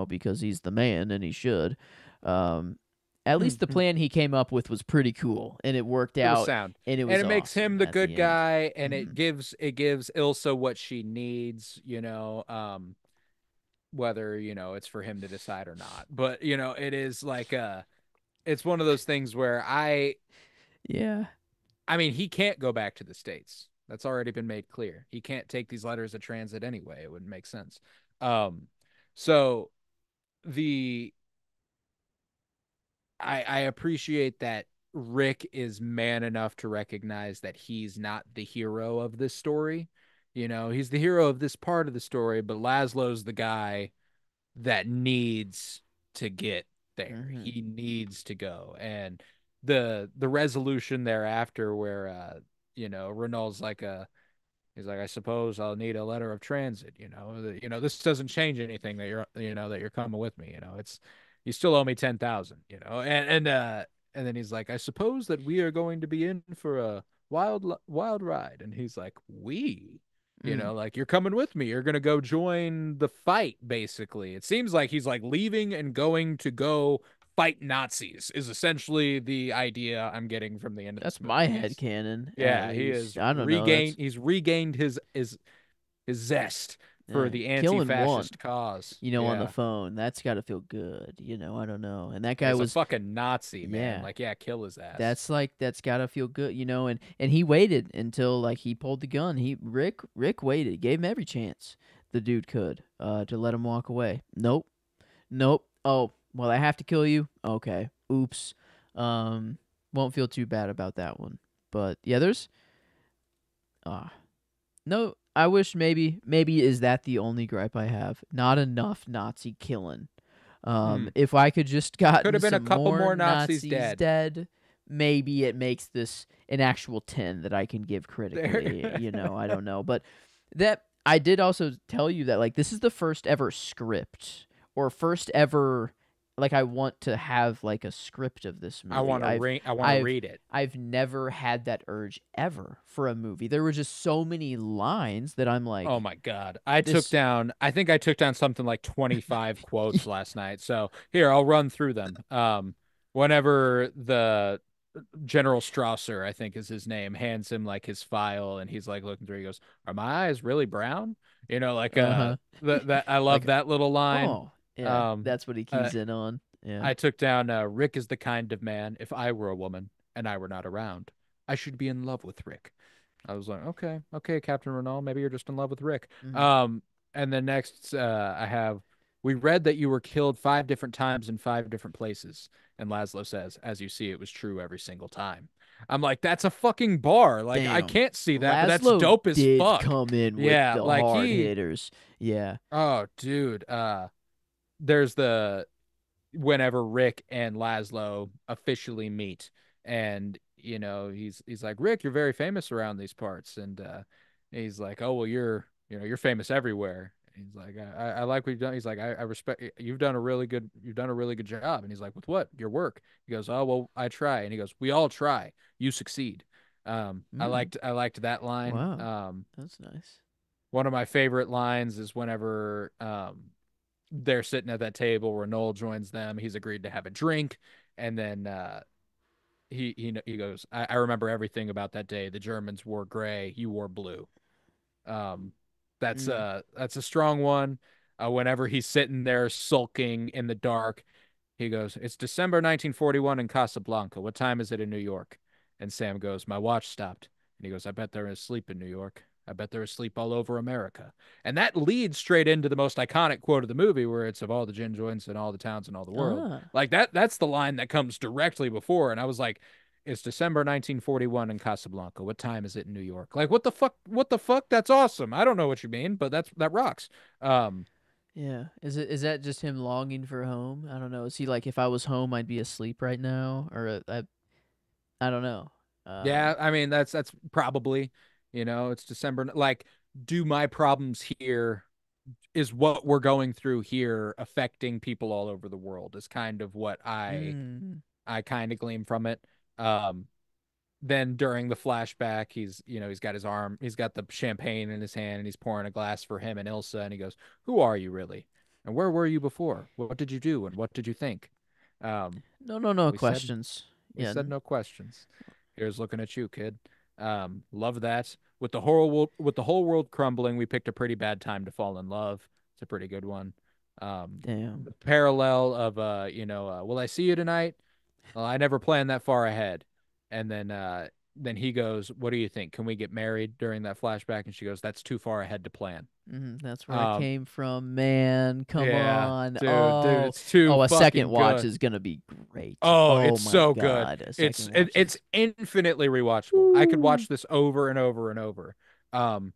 because he's the man and he should. Um, at least the plan he came up with was pretty cool, and it worked It was out, sound. and it And was it makes him awesome the at good the end. guy, and Hmm. it gives Ilsa what she needs, whether, it's for him to decide or not. But, it is like it's one of those things where Yeah. I mean, he can't go back to the States. That's already been made clear. He can't take these letters of transit anyway. It wouldn't make sense. Um, so the I appreciate that Rick is man enough to recognize that he's not the hero of this story. He's the hero of this part of the story, but Laszlo's the guy that needs to get there. Hmm. He needs to go. And the resolution thereafter where Renault's like he's like, I suppose I'll need a letter of transit. This doesn't change anything that you're coming with me. It's you still owe me 10,000. And then he's like, I suppose that we are going to be in for a wild ride. And he's like, Mm. like you're coming with me. You're gonna go join the fight. Basically, it seems like he's like leaving and going to go fight Nazis. Is essentially the idea I'm getting from the end of this That's my movie. head canon, at Yeah, he is least. I don't know. regained. He's regained his zest for Yeah, the killing one, anti-fascist cause. on the Yeah, phone. That's got to feel good. I don't know. And that guy as a was, fucking Nazi, man. yeah. Like, yeah, kill his ass. That's gotta feel good, and he waited until like he pulled the gun. Rick waited, gave him every chance the dude could, to let him walk away. Nope, nope. Oh, well, I have to kill you. Okay, oops. Um, won't feel too bad about that one. But yeah, there's uh no. I wish maybe is that the only gripe I have? Not enough Nazi killing. Hmm. If I could just Could gotten have been a some couple more more Nazis Nazis dead. dead, maybe it makes this an actual 10 that I can give critically. There. I don't know. But that I did also tell you that like this is the first ever script or first ever like I want to have like a script of this I movie. want to I've read. I want to I've read it. I've never had that urge ever for a movie. There were just so many lines that I'm Oh like my God. this. I think I took down something like 25 quotes last night. So here, I'll run through them. Whenever the General Strasser, I think is his name, hands him like his file and he's like looking through, he goes, Are my eyes really brown? Like Uh-huh. that I love Like, that little line. oh, yeah, Um that's what he uh, keys in on. Yeah. I took down Rick is the kind of man, if I were a woman and I were not around, I should be in love with Rick. I was like, okay, okay, Captain Renault, maybe you're just in love with Rick. Hmm. And then next, I have, we read that you were killed 5 different times in 5 different places. And Laszlo says, as you see, it was true every single time. I'm like, that's a fucking bar. Like, I Damn. can't see that, but that's Laszlo dope as did fuck. come in with Yeah, the like hard hitters. Yeah. oh, dude, there's the whenever Rick and Laszlo officially meet, and he's like, Rick, you're very famous around these parts, and he's like, oh well, you're famous everywhere. He's like, I like what you've done. He's like, I respect you've done a really good job. And he's like, with what? Your work. He goes, oh well, I try. And he goes, we all try. You succeed. I Mm. liked that line. Wow. That's nice. One of my favorite lines is whenever they're sitting at that table where Noel joins them. He's agreed to have a drink, and then he goes, I remember everything about that day. The Germans wore gray, you wore blue. Um, Mm. that's a strong one. Whenever he's sitting there sulking in the dark, he goes, It's December 1941 in Casablanca. What time is it in New York? And Sam goes, My watch stopped. And he goes, I bet they're asleep in New York. I bet they're asleep all over America. And that leads straight into the most iconic quote of the movie, where it's of all the gin joints in all the towns in all the world. Ah. Like that's the line that comes directly before. And I was like, it's December 1941 in Casablanca. What time is it in New York? Like, what the fuck? What the fuck? That's awesome. I don't know what you mean, but that rocks. Um, Yeah. Is that just him longing for home? I don't know. Is he like if I was home I'd be asleep right now or I don't know. Yeah, Um I mean that's probably, it's December. Like, do my problems here is what we're going through here affecting people all over the world is kind of what mm, I kind of glean from it. Um, then during the flashback, he's got he's got the champagne in his hand and he's pouring a glass for him and Ilsa and he goes, "Who are you really? And where were you before? What did you do and what did you think?" Um, No, no, no we said questions. we Yeah. said no questions. Here's looking at you, kid. Love that. With the whole world crumbling, we picked a pretty bad time to fall in love. It's a pretty good one. Damn. The parallel of will I see you tonight? Well, I never planned that far ahead. And then he goes, "What do you think? Can we get married?" During that flashback, and she goes, "That's too far ahead to plan." That's where it Um, came from, man. Come yeah, on. dude, Oh, it's too oh, a second fucking watch good. is gonna be great. Oh, Oh it's my so good. God, a It's second it, watch it's is. infinitely rewatchable. I could Woo. watch this over and over and over. Um,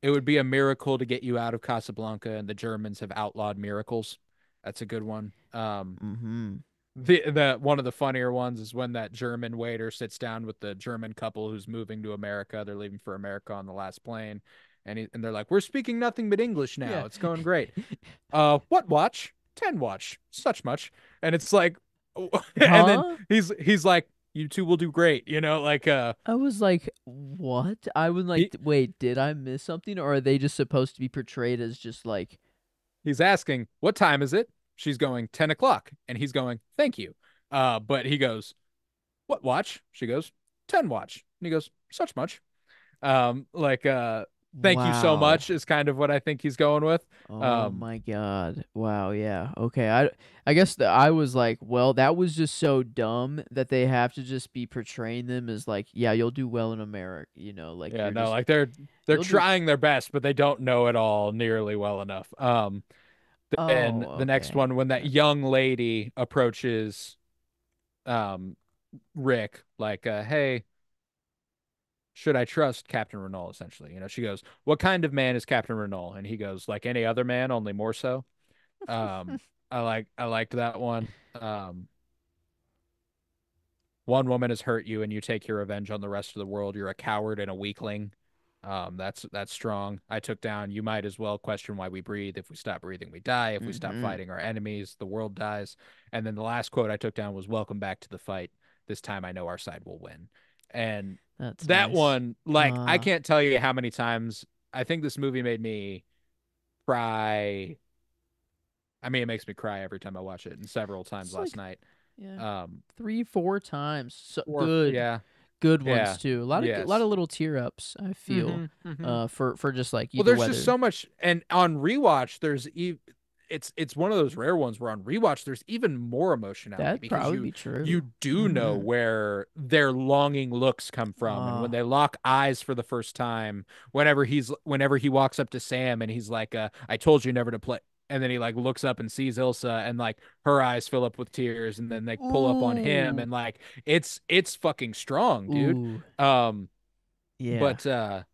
it would be a miracle to get you out of Casablanca, and the Germans have outlawed miracles. That's a good one. Mm-hmm. The one of the funnier ones is when that German waiter sits down with the German couple who's moving to America. They're leaving for America on the last plane, and they're like, "We're speaking nothing but English Yeah. now. It's going great." What watch? 10 watch. Such much. And it's like, and then Huh? he's like, "You two will do great." I was like, what? I was like, He wait, did I miss something? Or are they just supposed to be portrayed as just like, he's asking, "What time is it?" She's going, 10 o'clock. And he's going, "Thank you." But he goes, "What watch?" She goes, 10 watch. And he goes, "Such much." Like thank you so wow. much is kind of what I think he's going with. Oh Um, my God. Wow, yeah. Okay. I guess that I was like, well, that was just so dumb that they have to just be portraying them as like, yeah, you'll do well in America, like yeah, you're no, just like they're you'll do. trying their best, but they don't know it all nearly well enough. Then Oh, the next okay. one, when that Gotcha. young lady approaches um Rick, like, "Hey, should I trust Captain Renault?" Essentially, she goes, "What kind of man is Captain Renault?" And he goes, "Like any other man, only more so." Um, I liked that one. One woman has hurt you and you take your revenge on the rest of the world. You're a coward and a weakling. That's strong. I took down, "You might as well question why we breathe. If we stop breathing, we die. If we stop Mm-hmm. fighting our enemies, the world dies." And then the last quote I took down was, "Welcome back to the fight. This time I know our side will win." And That's that nice. one, like, I Uh, can't tell you how many times I think this movie made me cry. I mean, it makes me cry every time I watch it, and several times it's last like, night. yeah, Um, 3, 4 times. So or good, yeah, good ones yeah, too. A lot of yes. little tear ups. I feel, Mm-hmm. for just like Well, either there's just whether so much, and on rewatch, it's one of those rare ones where on rewatch there's even more emotionality that'd because probably you be true. you do know Mm-hmm. where their longing looks come from, and when Uh, they lock eyes for the first time, whenever he walks up to Sam and he's like, "I told you never to play." And then he like looks up and sees Ilsa, and like her eyes fill up with tears, and then they pull up on him, ooh, and like it's fucking strong, dude. ooh, Um, yeah. but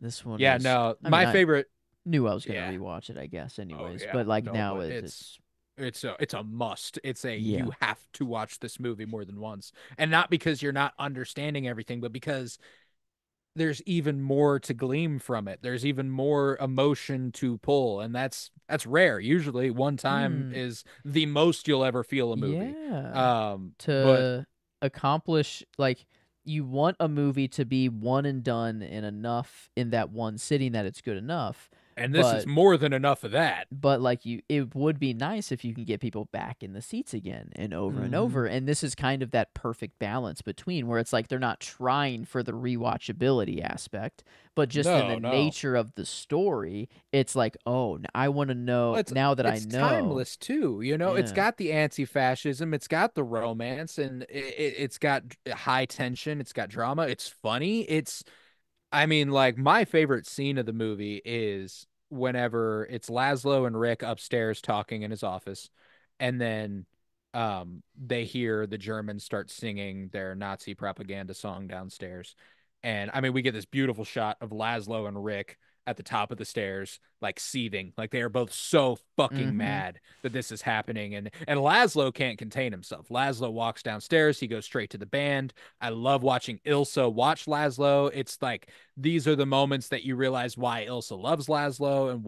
This one yeah, was. no, I mean, my I favorite, knew I was gonna yeah. rewatch it, I guess, Oh anyways. yeah, But like no, now, but it, it's it's it's a must. It's a yeah. you have to watch this movie more than once, and not because you're not understanding everything, but because there's even more to glean from it. There's even more emotion to pull, and that's rare. Usually, one time Hmm. is the most you'll ever feel a movie. Yeah. But To accomplish like you want a movie to be one and done and enough in that one sitting that it's good enough, and this is but more than enough of that. like it would be nice if you can get people back in the seats again and Hmm. over, and this is kind of that perfect balance between where it's like they're not trying for the rewatchability aspect, but just in the No, no. nature of the story, it's like, oh, I want to Well, know it's now that I it's know. timeless too. It's Yeah. got the anti-fascism, it's got the romance, and it's got high tension, it's got drama, it's funny. I mean, like, my favorite scene of the movie is whenever it's Laszlo and Rick upstairs talking in his office, and then they hear the Germans start singing their Nazi propaganda song downstairs. And I mean, we get this beautiful shot of Laszlo and Rick at the top of the stairs, like seething, like they are both so fucking Mhm. mad that this is happening. And Laszlo can't contain himself. Laszlo walks downstairs, he goes straight to the band. I love watching Ilsa watch Laszlo. It's like these are the moments that you realize why Ilsa loves Laszlo and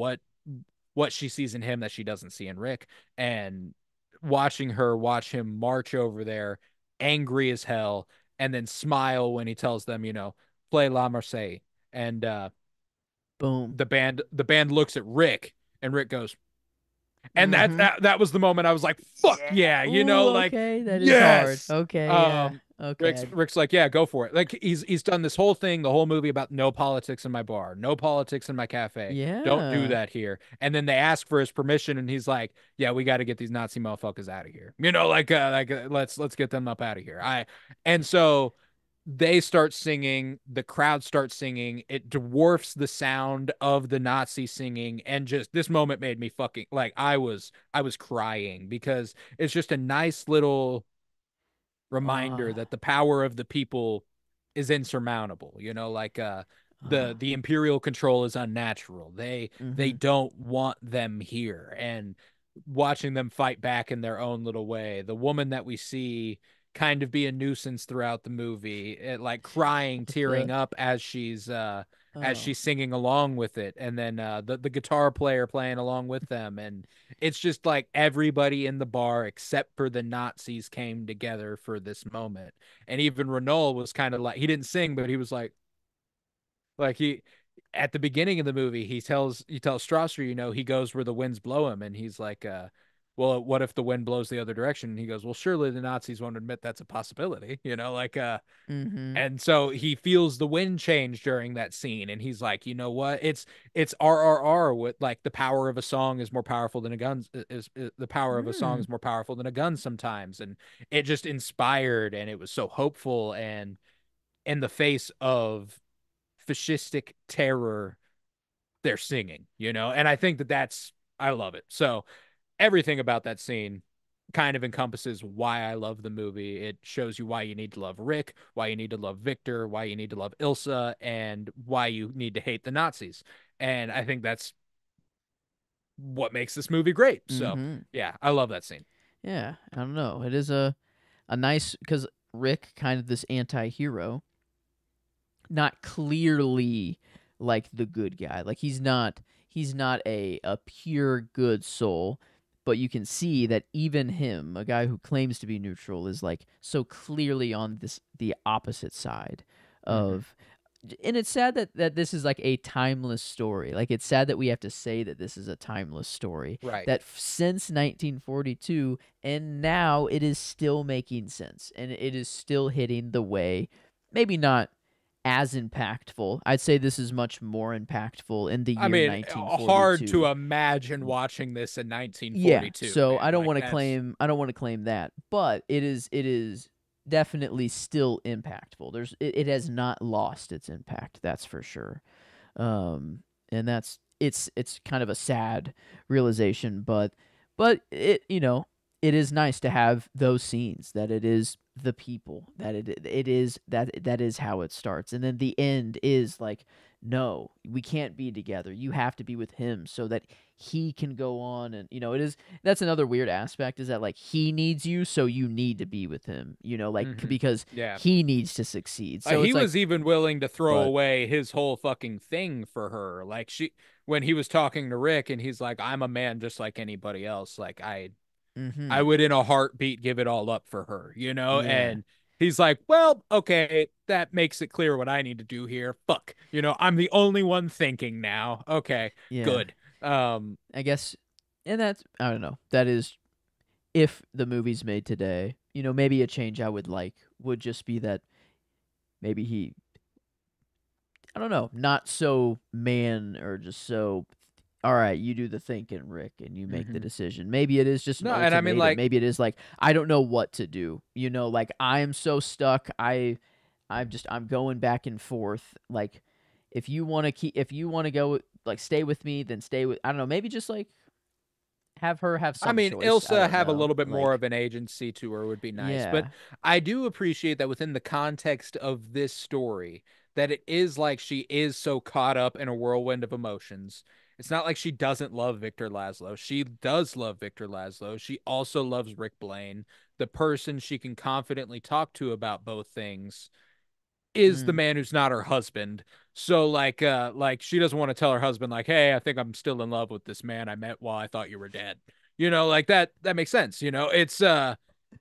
what she sees in him that she doesn't see in Rick. And watching her watch him march over there, angry as hell, and then smile when he tells them, play La Marseille. And Boom. the band looks at Rick, and Rick goes, And that Mm-hmm. that that was the moment I was like, fuck Yeah. yeah, Ooh, like, okay. That is hard. yes. Okay, yeah. Um Okay. Rick's like, yeah, go for it. Like he's done this whole thing, the whole movie about no politics in my bar, no politics in my cafe. Don't do Yeah. that here. And then they ask for his permission and he's like, yeah, we got to get these Nazi motherfuckers out of here. Let's get them up out of here. I and so they start singing, the crowd starts singing, it dwarfs the sound of the Nazi singing, and just this moment made me fucking like I was crying because it's just a nice little Uh, reminder that the power of the people is insurmountable, uh. the imperial control is unnatural. They Mm-hmm. don't want them here, and watching them fight back in their own little way, the woman that we see kind of be a nuisance throughout the movie, like crying, With the tearing up as oh. she's singing along with it, and then the guitar player playing along with them, and it's just like everybody in the bar except for the Nazis came together for this moment. And even Renault was kind of like, he didn't sing, but he was like he at the beginning of the movie, he tells Strasser, he goes where the winds blow him, and he's like, well, what if the wind blows the other direction? And he goes, well, surely the Nazis won't admit that's a possibility, Mm-hmm. and so he feels the wind change during that scene, and he's like, you know what? It's RRR, with like the power of a song is more powerful than a gun, is the power of a song Mm. is more powerful than a gun sometimes, and it just inspired, and it was so hopeful, and in the face of fascistic terror, they're singing, and I think that's I love it. So everything about that scene kind of encompasses why I love the movie. It shows you why you need to love Rick, why you need to love Victor, why you need to love Ilsa, and why you need to hate the Nazis. And I think that's what makes this movie great. So, Mm-hmm. yeah, I love that scene. Yeah. I don't know. It is a nice because Rick, kind of this anti-hero, not clearly like the good guy. Like he's not a pure good soul, but you can see that even him, a guy who claims to be neutral, is like so clearly on the opposite side Mm-hmm. of. And it's sad that this is like a timeless story. Like it's sad that we have to say that this is a timeless story. Right. That since 1942 and now it is still making sense and it is still hitting the way, maybe not as impactful. I'd say this is much more impactful in the I year mean, hard to 1942. imagine watching this in Yeah, 1942, so man. Like that's I don't want to claim that, but it is definitely still impactful. It has not lost its impact, that's for sure. Um and it's kind of a sad realization, but it is nice to have those scenes that it is the people that it is that is how it starts, and then the end is like, no, we can't be together, you have to be with him so that he can go on. And it is, that's another weird aspect, is that like he needs you, so you need to be with him, like mm-hmm. because Yeah. he needs to succeed, so He it's like, was even willing to throw but away his whole fucking thing for her. Like when he was talking to Rick, and he's like, "I'm a man just like anybody else. Like I mhm. would in a heartbeat give it all up for her, Yeah. And he's like, "Well, okay, that makes it clear what I need to do here. Fuck, I'm the only one thinking now. Okay, Yeah. good. Um, I guess, and that's, I don't know. That is, if the movie's made today, maybe a change I would like would just be that maybe he, I don't know, not so man, or just so, all right, you do the thinking, Rick, and you make the mhm. decision. Maybe it is just an No, and I mean, ultimatum. like, Maybe it is like, I don't know what to do. Like I am so stuck. I'm going back and forth. Like if you want to go, like stay with me, then stay with, I don't know, maybe just like have her have I some mean, choice. I Ilsa don't have a know. little bit more Like, of an agency to her would be nice, but yeah. I do appreciate that within the context of this story, that it is like she is so caught up in a whirlwind of emotions. It's not like she doesn't love Victor Laszlo. She does love Victor Laszlo. She also loves Rick Blaine, the person she can confidently talk to about both things is the Mm, man who's not her husband. So like she doesn't want to tell her husband like, "Hey, I think I'm still in love with this man I met while I thought you were dead." Like that makes sense, It's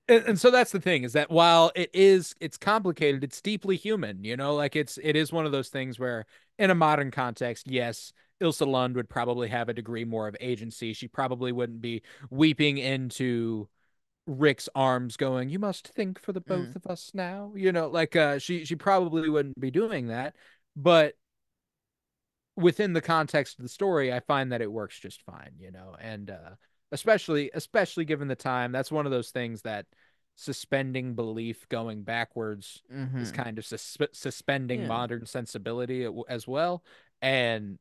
and so that's the thing, is that while it's complicated, it's deeply human, like it is one of those things where in a modern context, yes, Ilsa Lund would probably have a degree more of agency. She probably wouldn't be weeping into Rick's arms going, "You must think for the Mm. both of us now." Like she probably wouldn't be doing that, but within the context of the story, I find that it works just fine. And especially given the time, that's one of those things that suspending belief going backwards is Mm-hmm. kind of suspending Yeah. modern sensibility as well. And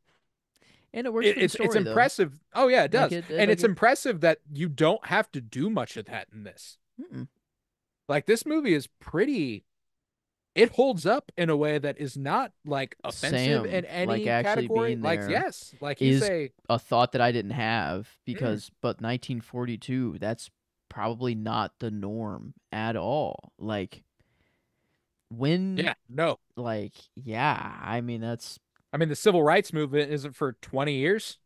And it works it, for the it's story though. impressive. Oh yeah, it Like does. it And like it's it impressive that you don't have to do much of that in this. mm-mm. Like this movie is pretty, it holds up in a way that is not like offensive in Sam like any actually category. being Like, there yes, like you is say, a thought that I didn't have mm, because but 1942 that's probably not the norm at all. Like when yeah, no. like yeah, I mean that's I mean, the civil rights movement isn't for 20 years,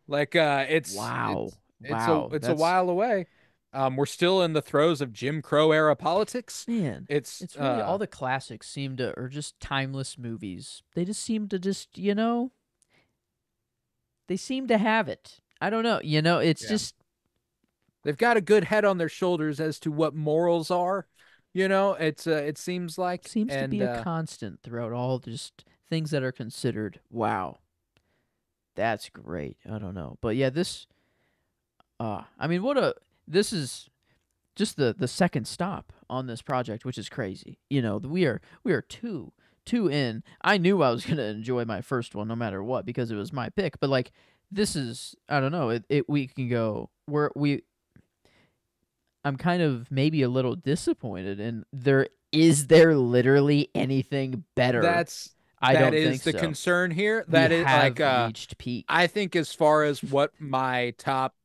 Like it's wow. it's it's a Wow. it's a That's while away. We're still in the throes of Jim Crow era politics. man. It's It's really all the classics seem to or just timeless movies. They just seem to just, they seem to have it. I don't know. It's yeah. just They've got a good head on their shoulders as to what morals are. It seems like. seems to And be a constant throughout all just things that are considered. Wow, that's great. I don't know, but yeah, this. I mean, what a this is just the second stop on this project, which is crazy. We are two in. I knew I was gonna enjoy my first one no matter what because it was my pick. But like this is I don't know. It we can go where we. I'm kind of maybe a little disappointed, and there literally anything better? that's I that don't is think the so. concern here. We That is like have reached I peak. think as far as what my top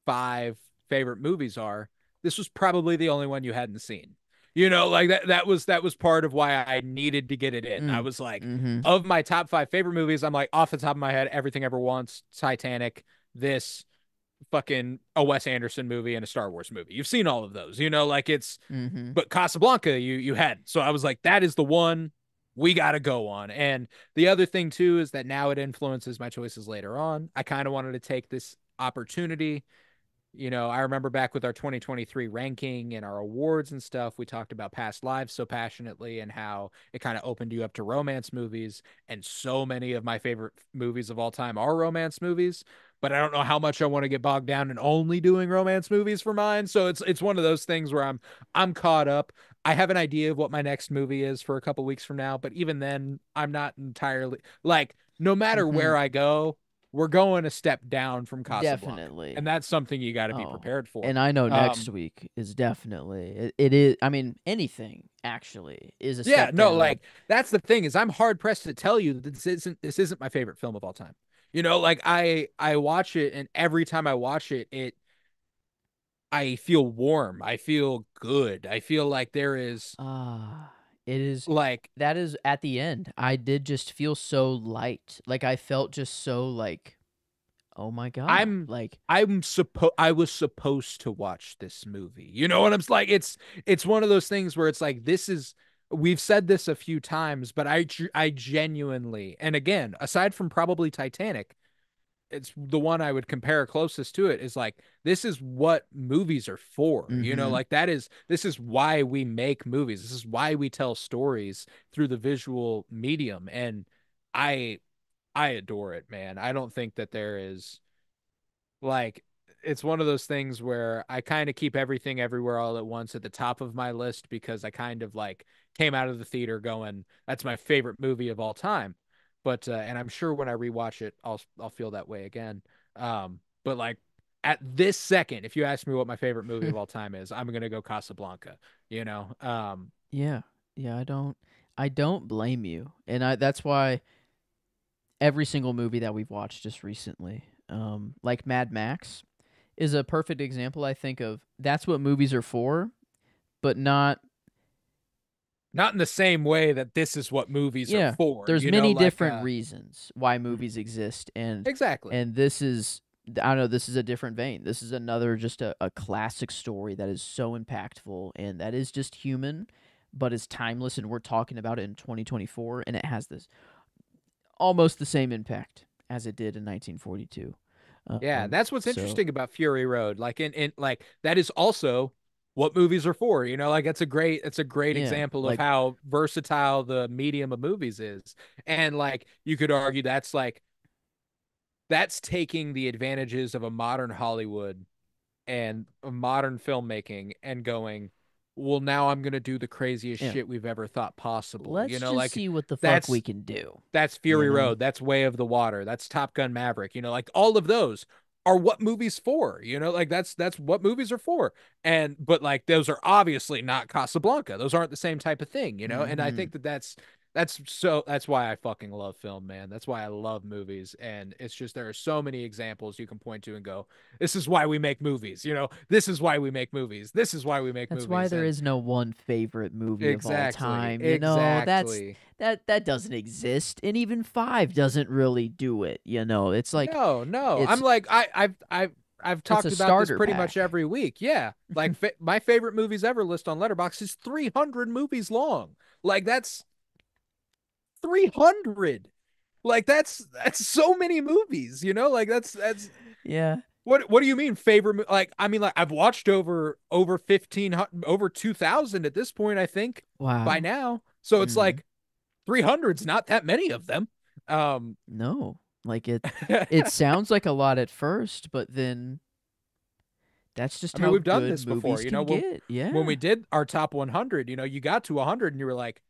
five favorite movies are, this was probably the only one you hadn't seen. Like that was part of why I needed to get it in. I Mm. was like, Mm-hmm. of my top five favorite movies, I'm like off the top of my head, Everything Ever Once, Titanic, this fucking a Wes Anderson movie and a Star Wars movie. You've seen all of those, like it's Mm-hmm. but Casablanca you hadn't. So I was like, that is the one we got to go on. And the other thing too is that now it influences my choices later on. I kind of wanted to take this opportunity. I remember back with our 2023 ranking and our awards and stuff, we talked about past lives so passionately and how it kind of opened you up to romance movies. And so many of my favorite movies of all time are romance movies, but I don't know how much I want to get bogged down in only doing romance movies for mine. So it's one of those things where I'm caught up. I have an idea of what my next movie is for a couple weeks from now, but even then, I'm not entirely like no matter Mm-hmm. where I go, we're going a step down from Casablanca. And Definitely. that's something you got to be Oh, prepared for. and I know next Um, week is definitely it is. I mean, anything actually is a yeah, step no, down. like that's the thing is I'm hard pressed to tell you that this isn't my favorite film of all time. Like I watch it and every time I watch it, I feel warm. I feel good. I feel like there is Ah, it is. like That is at the end. I did just feel so light. Like I felt just so like, oh my god. I'm Like, I was supposed to watch this movie. You know what I'm like? It's one of those things where it's like this is we've said this a few times, but I genuinely and again, aside from probably Titanic, it's the one I would compare closest to it is like this is what movies are for. mm-hmm. Like this is why we make movies. This is why we tell stories through the visual medium and I I adore it, man. I don't think that there is like it's one of those things where I kind of keep everything everywhere all at once at the top of my list because I kind of like came out of the theater going, that's my favorite movie of all time. But and I'm sure when I rewatch it, I'll feel that way again. But like at this second, if you ask me what my favorite movie of all time is, I'm gonna go Casablanca. You know, Yeah. Yeah, I don't blame you. And I that's why every single movie that we've watched just recently, like Mad Max is a perfect example I think of that's what movies are for, but not not in the same way that this is what movies are yeah, for. there's many Like different reasons why mhm. movies exist Exactly. and this is I don't know, this is a different vein. This is another just a classic story that is so impactful and that is just human, but is timeless and we're talking about it in 2024 and it has this almost the same impact as it did in 1942. Yeah, that's what's So interesting about Fury Road. Like in like that is also what movies are for, like it's a great yeah, example of like how versatile the medium of movies is. And like you could argue that's taking the advantages of a modern Hollywood and a modern filmmaking and going, well, now I'm gonna do the craziest yeah, shit we've ever thought possible. let's just Like see what the fuck we that's can do. that's You Fury know, Road. That's Way of the Water. That's Top Gun Maverick. Like all of those are what movies for. Like that's what movies are for. And but like those are obviously not Casablanca. Those aren't the same type of thing. And I hmm think that's why I fucking love film, man. That's why I love movies. And it's just there are so many examples you can point to and go, this is why we make movies. This is why we make movies. This is why we make that's why movies. there And is no one favorite movie of all exactly, time. That's exactly. that doesn't exist, and even five doesn't really do it. It's like No, no. I'm it's like I've it's a talked about this starter pretty much pack. every week. Yeah. Like my favorite movies ever list on Letterboxd is 300 movies long. Like that's 300. Like that's so many movies, Like that's Yeah. what do you mean favorite like I mean like I've watched over 1500 over 2000 at this point I think by Wow. now. So it's hmm like 300's not that many of them. Um No, like it sounds like a lot at first, but then that's just I mean, how we've done good this before. movies can get. When Yeah. we did our top 100, you got to 100 and you were like,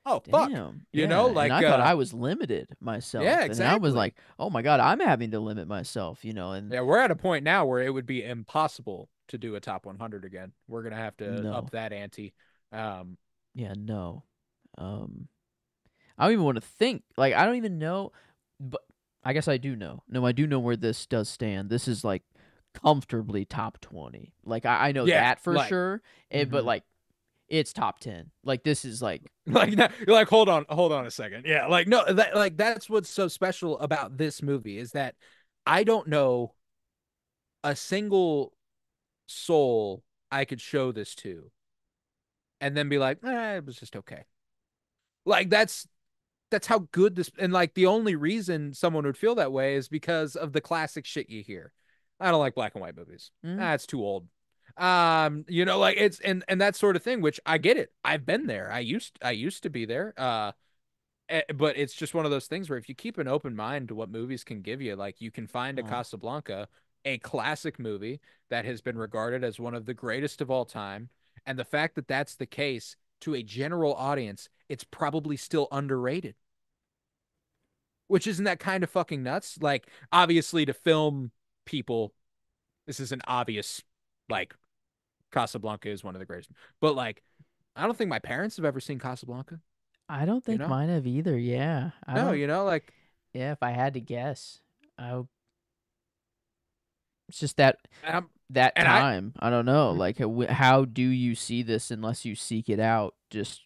"Oh, fuck." Damn. Yeah. And Like I thought I was limited yeah, myself. And then I was exactly. like, oh my God, I'm having to limit myself, and Yeah, we're at a point now where it would be impossible to do a top 100 again. We're going to have to up no. that ante. Um Yeah, no. Um I don't even want to think. Like I don't even know, but I guess I do know. No, I do know where this does stand. This is like comfortably top 20. Like I know yeah, that for like sure. But mhm. like it's top 10. Like this is like Like now, you're like hold on a second. Yeah, like no, that's what's so special about this movie is that I don't know a single soul I could show this to and then be like, it was just okay. Like that's how good this and like the only reason someone would feel that way is because of the classic shit you hear. I don't like black and white movies. mm, It's too old. Like it's and that sort of thing, which I get it. I've been there. I used to be there. But it's just one of those things where if you keep an open mind to what movies can give you, like you can find a oh, Casablanca, a classic movie that has been regarded as one of the greatest of all time, and the fact that that's the case to a general audience, it's probably still underrated. Which isn't that kind of fucking nuts? Like obviously to film people, this is an obvious like Casablanca is one of the greatest. But like I don't think my parents have ever seen Casablanca, I don't you think know? mine have either. Yeah. I No, don't like yeah, if I had to guess. I It's just that and I time. I don't know. Like how do you see this unless you seek it out just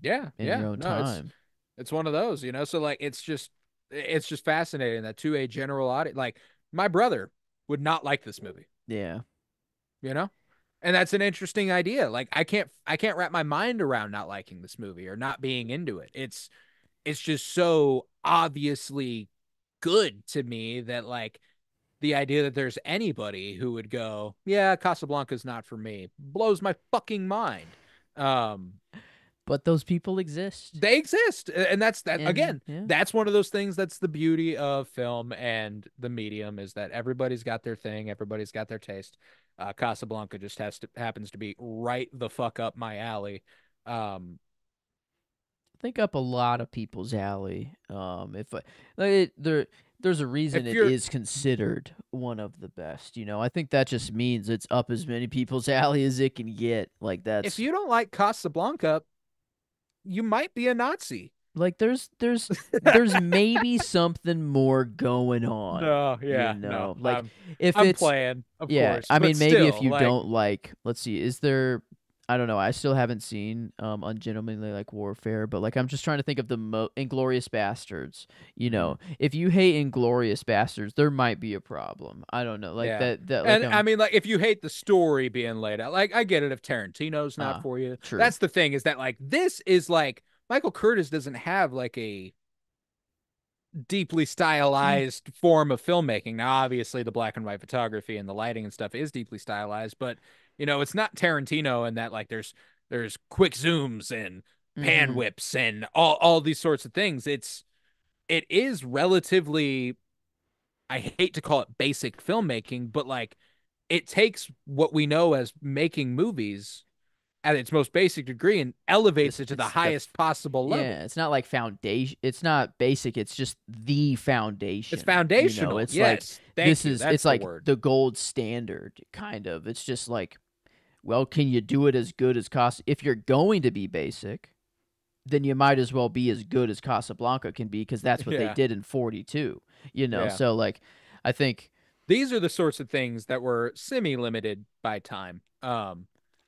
yeah, in your yeah. own No, time? it's one of those, So like it's just fascinating that to a general audience, like my brother would not like this movie, Yeah. you know? And that's an interesting idea. Like I can't wrap my mind around not liking this movie or not being into it. It's just so obviously good to me that like the idea that there's anybody who would go, yeah, Casablanca's not for me, blows my fucking mind. Um, But those people exist. they exist, and that's that And again. yeah. That's one of those things that's the beauty of film and the medium is that everybody's got their thing, everybody's got their taste. Casablanca just happens to be right the fuck up my alley. Um, Think up a lot of people's alley. If like there's a reason if it you're is considered one of the best. I think that just means it's up as many people's alley as it can get. Like if that's you don't like Casablanca, you might be a Nazi. like there's maybe something more going on. No, yeah, no. Like I'm if I'm it's playing, of yeah, course, I but mean maybe if still, you like, don't like, let's see, is there, I don't know, I still haven't seen Ungentlemanly Like Warfare, but like I'm just trying to think of the Inglorious Bastards. mhm, If you hate Inglorious Bastards, there might be a problem. I don't know. Like yeah. that like And I mean, like, if you hate the story being laid out, like, I get it if Tarantino's not ah, for you. true. That's the thing is that like this is like Michael Curtis doesn't have like deeply stylized form of filmmaking. Now, obviously, the black and white photography and the lighting and stuff is deeply stylized, but it's not Tarantino and that like there's quick zooms and pan Mm-hmm. whips and all these sorts of things. It is relatively, I hate to call it basic filmmaking, but like it takes what we know as making movies at its most basic degree and elevates This it to the it's highest possible yeah, level. it's not like foundation. It's not basic. It's just the It's foundation. foundational. It's like Yes. Thank you. it's That's the like word. the gold standard kind of. It's just like, well, can you do it as good as if you're going to be basic, then you might as well be as good as Casablanca can be because that's what they Yeah. did in 42. Yeah. So like I think These are the sorts of things that were semi-limited by time.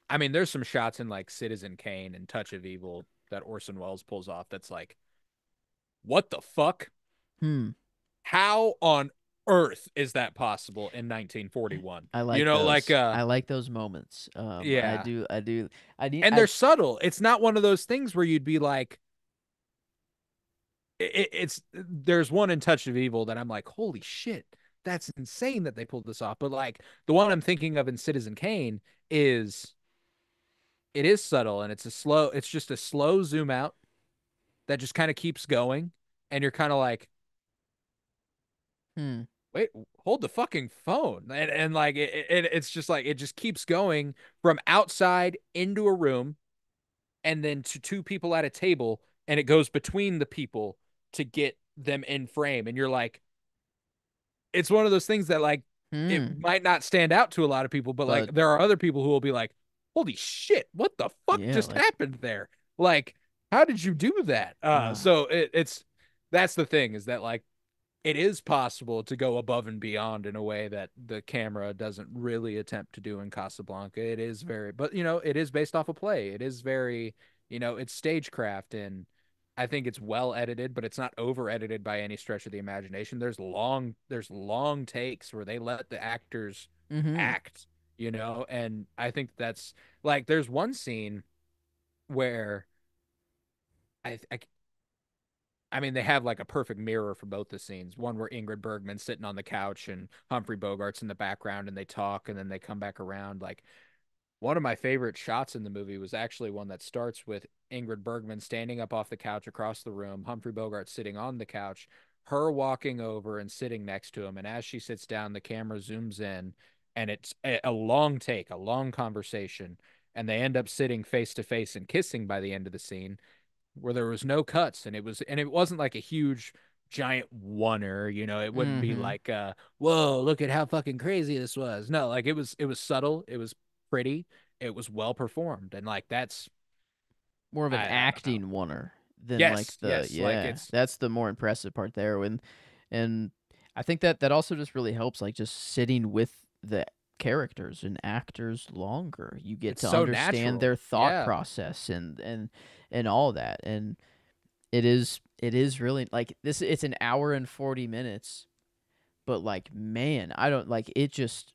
I mean, there's some shots in like Citizen Kane and Touch of Evil that Orson Welles pulls off that's like, what the fuck? hmm How on earth is that possible in 1941? I like Like those. I like those moments. yeah. I do. I need And they're I subtle. It's not one of those things where you'd be like it's there's one in Touch of Evil that I'm like, holy shit, that's insane that they pulled this off. But like the one I'm thinking of in Citizen Kane is it is subtle and it's just a slow zoom out that just kind of keeps going, and you're kind of like, hmm wait, hold the fucking phone, and like it's just like it just keeps going from outside into a room and then to two people at a table, and it goes between the people to get them in frame, and you're like, it's one of those things that like it hmm might not stand out to a lot of people, but like but there are other people who will be like, holy shit, what the fuck yeah, just like happened there? Like, how did you do that? uh So it's that's the thing, is that like it is possible to go above and beyond in a way that the camera doesn't really attempt to do in Casablanca. It is very, but it is based off a play. It is very, it's stagecraft, and I think it's well edited, but it's not over edited by any stretch of the imagination. There's long takes where they let the actors mhm. act, and I think that's like there's one scene where I, I I mean, they have like a perfect mirror for both the scenes. One where Ingrid Bergman's sitting on the couch and Humphrey Bogart's in the background and they talk and then they come back around. Like one of my favorite shots in the movie was actually one that starts with Ingrid Bergman standing up off the couch across the room, Humphrey Bogart sitting on the couch, her walking over and sitting next to him. And as she sits down, the camera zooms in and it's a long take, a long conversation. And they end up sitting face to face and kissing by the end of the scene, where there was no cuts, and it wasn't like a huge giant oneer, it wouldn't be Mhm. like whoa, look at how fucking crazy this was. No, like it was subtle, it was pretty, it was well performed, and like that's More of an I don't know. acting oneer than like Yes, the yes, like yeah. it's That's the more impressive part there. And I think that that also just really helps like just sitting with the characters and actors longer. You get it's to so understand their natural. thought Yeah. process and all that. And it is really like this it's an hour and 40 minutes, but like man, I don't like it just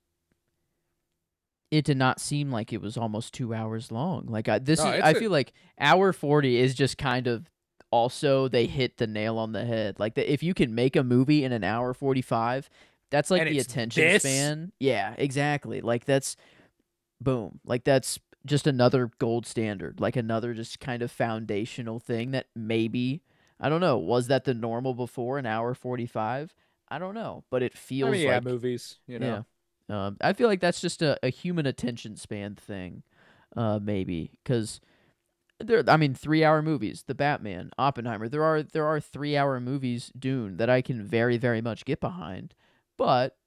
it did not seem like it was almost 2 hours long. Like No, I feel like hour 40 is just kind of also they hit the nail on the head. Like if you can make a movie in an hour 45, that's like and the it's attention this. span. Yeah, exactly. Like that's boom. Like that's just another gold standard. Like another just kind of foundational thing that maybe I don't know, was that the normal before an hour 45? I don't know, but it I mean, feels yeah, like movies. yeah. I feel like that's just a human attention span thing, maybe because there. I mean, 3 hour movies, The Batman, Oppenheimer. There are 3 hour movies, Dune, that I can very very much get behind, but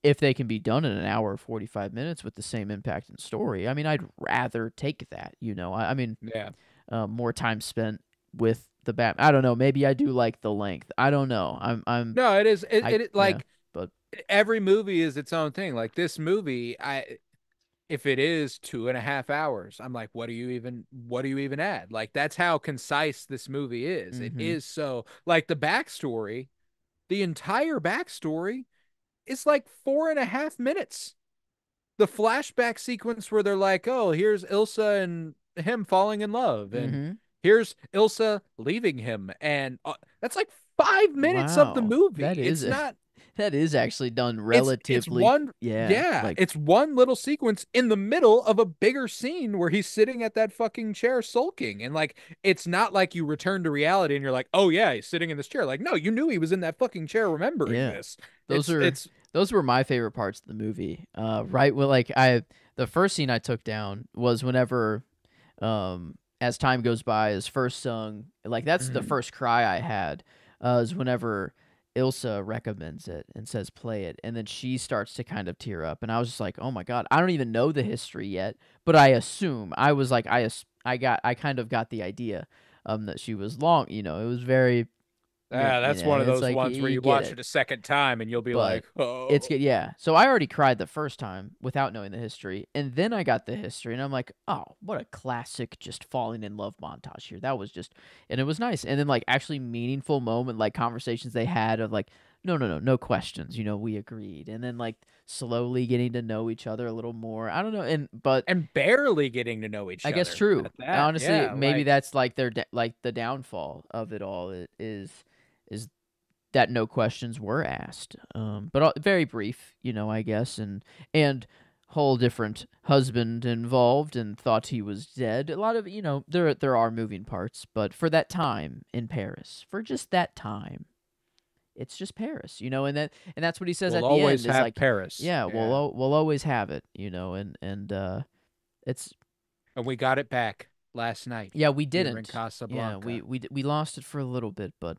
if they can be done in an hour 45 minutes with the same impact and story, I mean, I'd rather take that. I mean, Yeah. more time spent with the Bat. I don't know. Maybe I do like the length. I don't know. No, it is I yeah, like but every movie is its own thing. Like this movie, if it is 2.5 hours, I'm like, what do you even add? Like that's how concise this movie is. It mm-hmm, is so like the entire backstory is like 4.5 minutes. The flashback sequence where they're like, oh, here's Ilsa and him falling in love, and mm-hmm. here's Ilsa leaving him, and that's like 5 minutes of the Wow. movie. That is It's not that is actually done it's relatively one yeah, yeah, like it's one little sequence in the middle of a bigger scene where he's sitting at that fucking chair sulking. And like it's not like you return to reality and you're like, "Oh yeah, he's sitting in this chair." Like, no, you knew he was in that fucking chair remembering yeah. this. Those It's are it's those were my favorite parts of the movie. Right when like I the first scene I took down was whenever as time goes by is first sung like that's the Mhm. first cry I had is whenever Ilsa recommends it and says play it and then she starts to kind of tear up and I was just like oh my god I don't even know the history yet but I assume I was like I kind of got the idea that she was long it was very That's one of it's those like ones where you you get watch it it a second time and you'll be but like, it's "Oh." good. Yeah. So I already cried the first time without knowing the history, and then I got the history, and I'm like, oh, what a classic, just falling in love montage here. That was just, and it was nice, and then like actually meaningful moment, like conversations they had of like, no, no, no, no questions. We agreed, and then like slowly getting to know each other a little more. I don't know, and but And barely getting to know each I guess other true. at that. Honestly, Yeah, maybe like that's like like the downfall of it all is that no questions were asked. But very brief, I guess, and whole different husband involved and thought he was dead. A lot of there are moving parts, but for that time in Paris, for just that time, it's just Paris, and that's what he says we'll at the always end is have like, Paris. yeah, Yeah. we'll always have it, and it's And we got it back last night yeah we here in didn't yeah Casablanca. we lost it for a little bit, but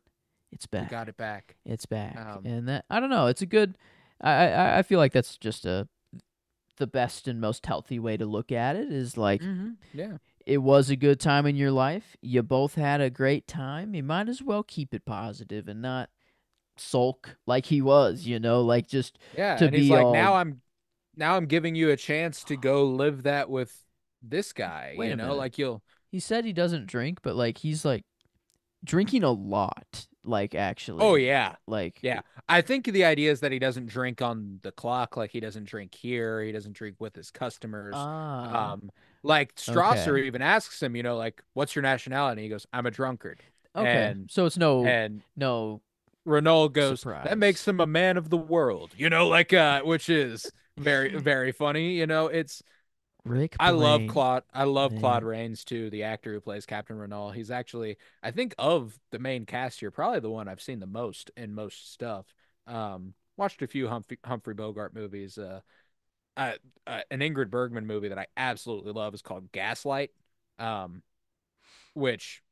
it's We got back. it back. It's back, Um, and that I don't know. It's a good. I feel like that's just the best and most healthy way to look at it. Is like yeah. it was a good time in your life. You both had a great time. You might as well keep it positive and not sulk like he was. Like just Yeah, to and he's be like, all. now I'm giving you a chance to go live that with this guy, Wait a minute. like you'll He said he doesn't drink, but like he's like drinking a lot. Like Oh actually, yeah. like Yeah. I think the idea is that he doesn't drink on the clock, like he doesn't drink here, he doesn't drink with his customers. ah Um, like Strasser okay. even asks him, like, what's your nationality? And he goes, I'm a drunkard. Okay. And So it's no Renault goes, that makes surprise. him a man of the world, like which is very, very funny. It's Rick Blaine, I love Claude man. Rains too, the actor who plays Captain Renault. He's actually, I think of the main cast here, probably the one I've seen the most in most stuff. Watched a few Humphrey Bogart movies. Uh, an Ingrid Bergman movie that I absolutely love is called Gaslight, um, which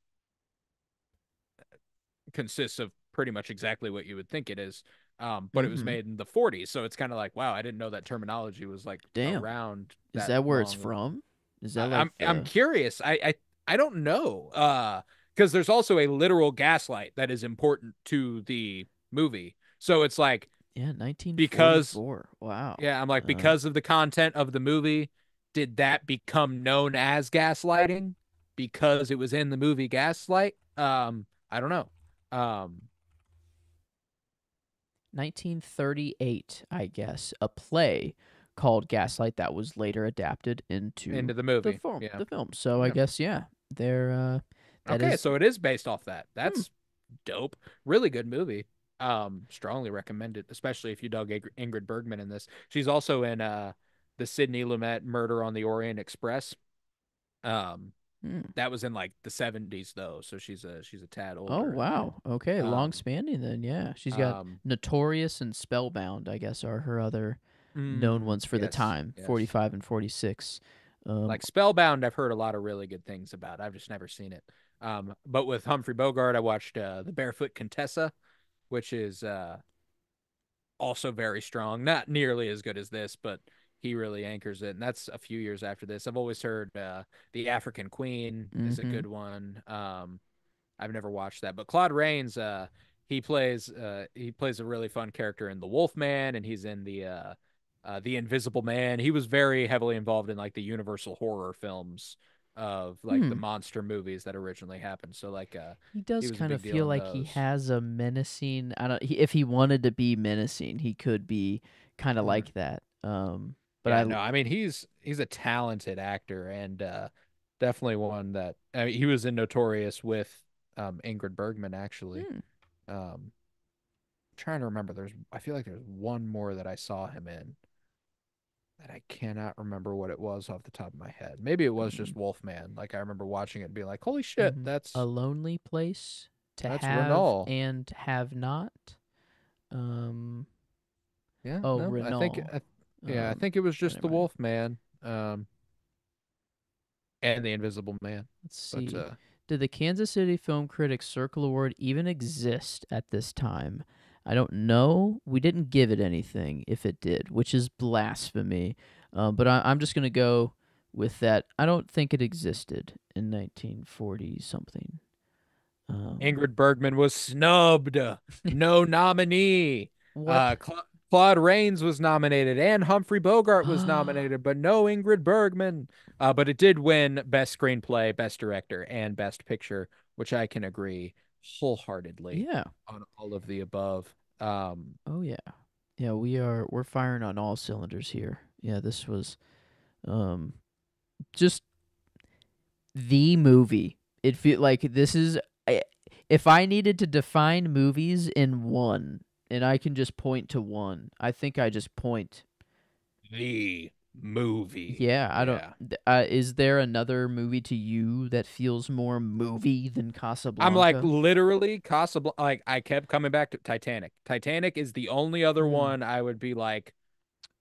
consists of pretty much exactly what you would think it is. But it was Mm-hmm. made in the 40s, so it's kind of like, wow, I didn't know that terminology was like Damn. around Is that that where it's long. from? Is that I'm like I'm the curious. I don't know. Because there's also a literal gaslight that is important to the movie. So it's like yeah, because 1944. Wow. yeah, I'm like Uh because of the content of the movie, did that become known as gaslighting because it was in the movie Gaslight? I don't know. Um, 1938, I guess. A play called Gaslight that was later adapted into into the the movie. film. Yeah. The film. So I Yeah. guess yeah. They're that Okay, is so it is based off that. hmm, That's dope. Really good movie. Strongly recommend it, especially if you dug Ingrid Bergman in this. She's also in the Sidney Lumet Murder on the Orient Express. Um, hmm. that was in like the 70s though, so she's a tad Oh older. wow. Okay, long Um, spanning then. Yeah. She's got um, Notorious and Spellbound, I guess are her other known ones for the yes, time, yes. 45 and 46. Um Like Spellbound, I've heard a lot of really good things about. I've just never seen it. But with Humphrey Bogart, I watched The Barefoot Contessa, which is also very strong. Not nearly as good as this, but he really anchors it. And that's a few years after this. I've always heard The African Queen is a mhm. good one. I've never watched that, but Claude Rains, he plays a really fun character in The Wolfman, and he's in the Invisible Man. He was very heavily involved in like the Universal horror films of like the Hmm. monster movies that originally happened. So like He he does was a kind of big deal feel in like he those. has a menacing. I don't. If he wanted to be menacing, he could be kind of Mhm. like that. But Yeah, no, I mean he's a talented actor and definitely one that I mean, he was in Notorious with Ingrid Bergman actually. hmm, Trying to remember. I feel like there's one more that I saw him in that I cannot remember what it was off the top of my head. Maybe it was Mm, just Wolfman. Like I remember watching it and being like, "Holy shit, hmm A that's Lonely Place, To that's Have Renault." and Have Not. Um, Yeah, oh, no, Renault. I think it was Oh, just never the mind. Wolfman, and the Invisible Man. Let's But see. Did the Kansas City Film Critics Circle Award even exist at this time? I don't know. We didn't give it anything if it did, which is blasphemy. But I'm just going to go with that. I don't think it existed in 1940 something. Um, Ingrid Bergman was snubbed. No nominee. what? Claude Rains was nominated and Humphrey Bogart was nominated, but no Ingrid Bergman. But it did win Best Screenplay, Best Director, and Best Picture, which I can agree wholeheartedly Yeah. on all of the above. Um, Oh yeah. Yeah, we're firing on all cylinders here. Yeah, this was um just the movie. It feel like this is if I needed to define movies in one and I can just point to one, I think I just point. the movie. Yeah, I don't Yeah. is there another movie to you that feels more movie than I'm like Casablanca? literally Casablanca. Like I kept coming back to Titanic. Titanic is the only other Mm. one I would be like,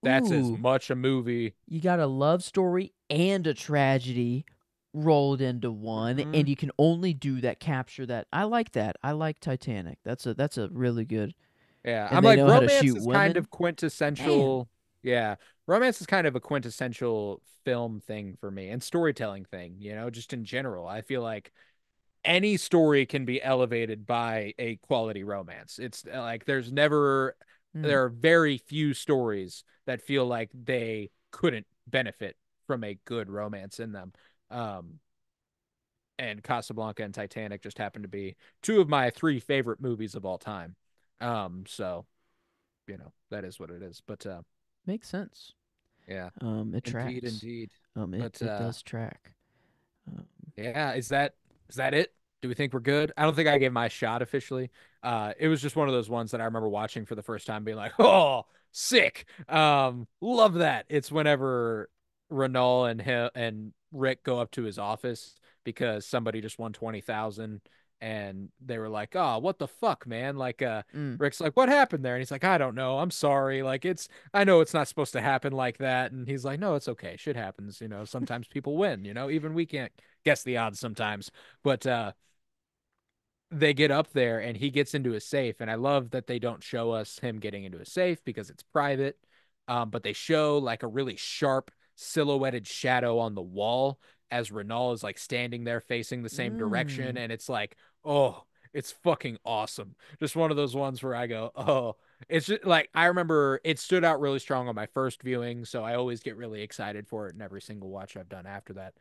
that's as Ooh, much a movie. you got a love story and a tragedy rolled into one, Hmm. and you can only do that, capture that. I like that. I like Titanic. That's a really good. Yeah, And I'm they like know how to romance shoot is kind women. of Man. quintessential. Yeah, romance is kind of a quintessential film thing for me and storytelling thing, just in general. I feel like any story can be elevated by a quality romance. It's like Mm, there are very few stories that feel like they couldn't benefit from a good romance in them. Um, and Casablanca and Titanic just happen to be two of my three favorite movies of all time. So that is what it is. But makes sense. yeah, It indeed, tracks. indeed. It But it does track. Um, yeah, is that it? Do we think we're good? I don't think I gave my shot officially. It was just one of those ones that I remember watching for the first time, being like, "Oh, sick! Love that." It's whenever Renault and Rick go up to his office because somebody just won 20,000, and they were like, "Oh, what the fuck, man?" Like, mm, Rick's like, "What happened there?" And he's like, "I don't know. I'm sorry. Like, I know it's not supposed to happen like that." And he's like, "No, it's okay. Shit happens. Sometimes people win. Even we can't guess the odds sometimes." But they get up there and he gets into a safe, and I love that they don't show us him getting into a safe because it's private. But they show like a really sharp silhouetted shadow on the wall as Renault is like standing there facing the same direction, mm, and it's like, oh, it's fucking awesome. Just one of those ones where I go, oh, it's just like I remember it stood out really strong on my first viewing, so I always get really excited for it in every single watch I've done after that.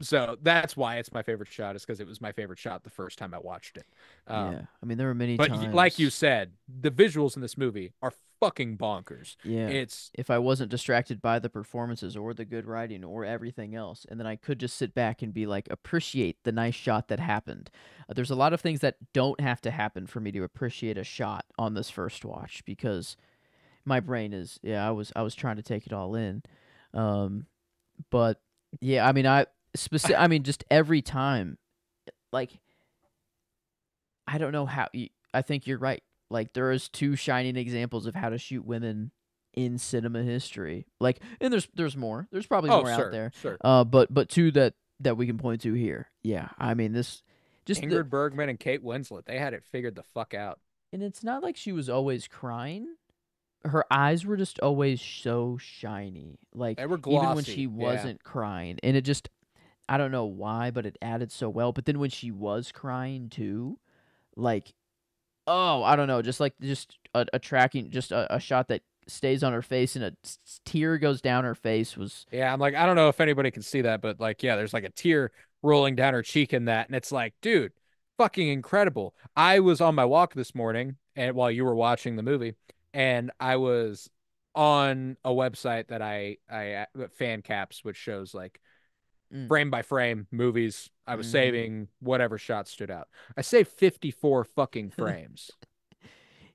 So that's why it's my favorite shot, is because it was my favorite shot the first time I watched it. yeah. Um, I mean, there were many but like you times. said, the visuals in this movie are fucking bonkers. Yeah. It's If I wasn't distracted by the performances or the good writing or everything else, and then I could just sit back and be like, appreciate the nice shot that happened. There's a lot of things that don't have to happen for me to appreciate a shot on this first watch because my brain is, yeah, I was trying to take it all in. Um, but yeah, I mean, I mean, just every time, like, I don't know how. I think you're right. Like there is two shining examples of how to shoot women in cinema history. Like, and there's more. There's probably oh, more out sir, there. sir. But two that we can point to here. Yeah, I mean this, just the, Ingrid Bergman and Kate Winslet, they had it figured the fuck out. and it's not like she was always crying. Her eyes were just always so shiny. Like They were even when she glossy. Yeah. wasn't crying, and it just I don't know why, but it added so well. But then when she was crying too, like oh, I don't know, just a tracking, just a shot that stays on her face and tear goes down her face was. Yeah, I'm like, I don't know if anybody can see that, but like, yeah, there's like a tear rolling down her cheek in that, and it's like, dude, fucking incredible. I was on my walk this morning, and while you were watching the movie, and I was on a website that I fan caps, which shows like Mm. frame by frame movies. I was Mm-hmm. saving whatever shot stood out. I saved 54 fucking frames.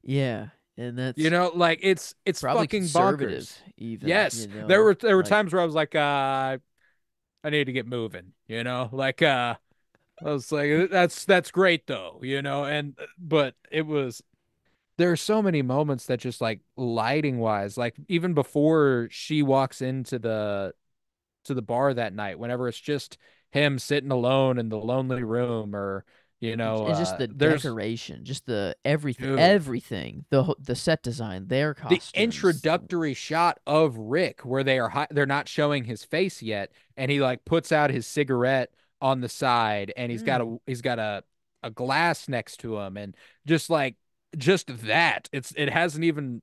Yeah, and You that's know, like it's probably fucking conservative, bonkers. even, Yes, there were like, times where I was like, I need to get moving. You know, like I was like, that's great though. You know, and but it was there are so many moments that just like lighting wise, like even before she walks into the bar that night, whenever it's just him sitting alone in the lonely room, or and just the there's decoration, just the dude everything, the set design, their the costumes. introductory shot of Rick where they're not showing his face yet, and he like puts out his cigarette on the side, and Mm. he's got a glass next to him, and just like just that it hasn't even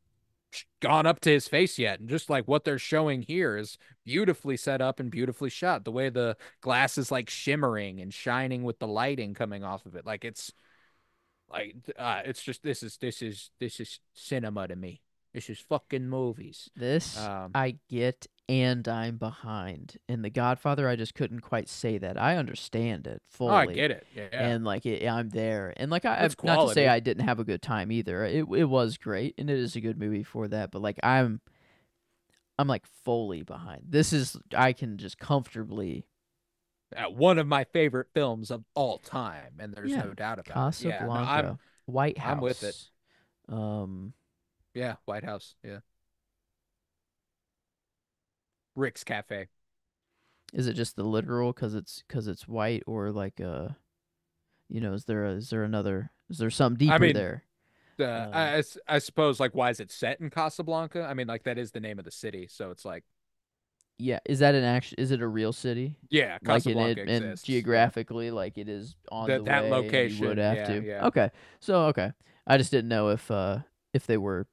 gone up to his face yet, and just like what they're showing here is beautifully set up and beautifully shot, the way the glass is like shimmering and shining with the lighting coming off of it, like it's just this is cinema to me. This is fucking movies. This Um, I get, and I'm behind. In The Godfather, I just couldn't quite say that. I understand it oh, I fully, get it. Yeah, and like I'm there. And like that's not to say quality. I didn't have a good time either. It was great, and it is a good movie for that. But like I'm like fully behind. This is I can just comfortably. One of my favorite films of all time, and there's Yeah, no doubt about it. Yeah, no, Casablanca, White I'm with it. House. Um, Yeah, White House. Yeah, Rick's Cafe. is it just the literal because it's white, or like is there something I deeper mean, there? Um, I suppose like why is it set in Casablanca? I mean, like that is the name of the city, so it's like yeah, is that an action? Is it a real city? yeah, Like in it Casablanca and exists. Yeah, geographically, like it is on the that way, and you would location. have Yeah, to. yeah. Okay, so okay, I just didn't know if they were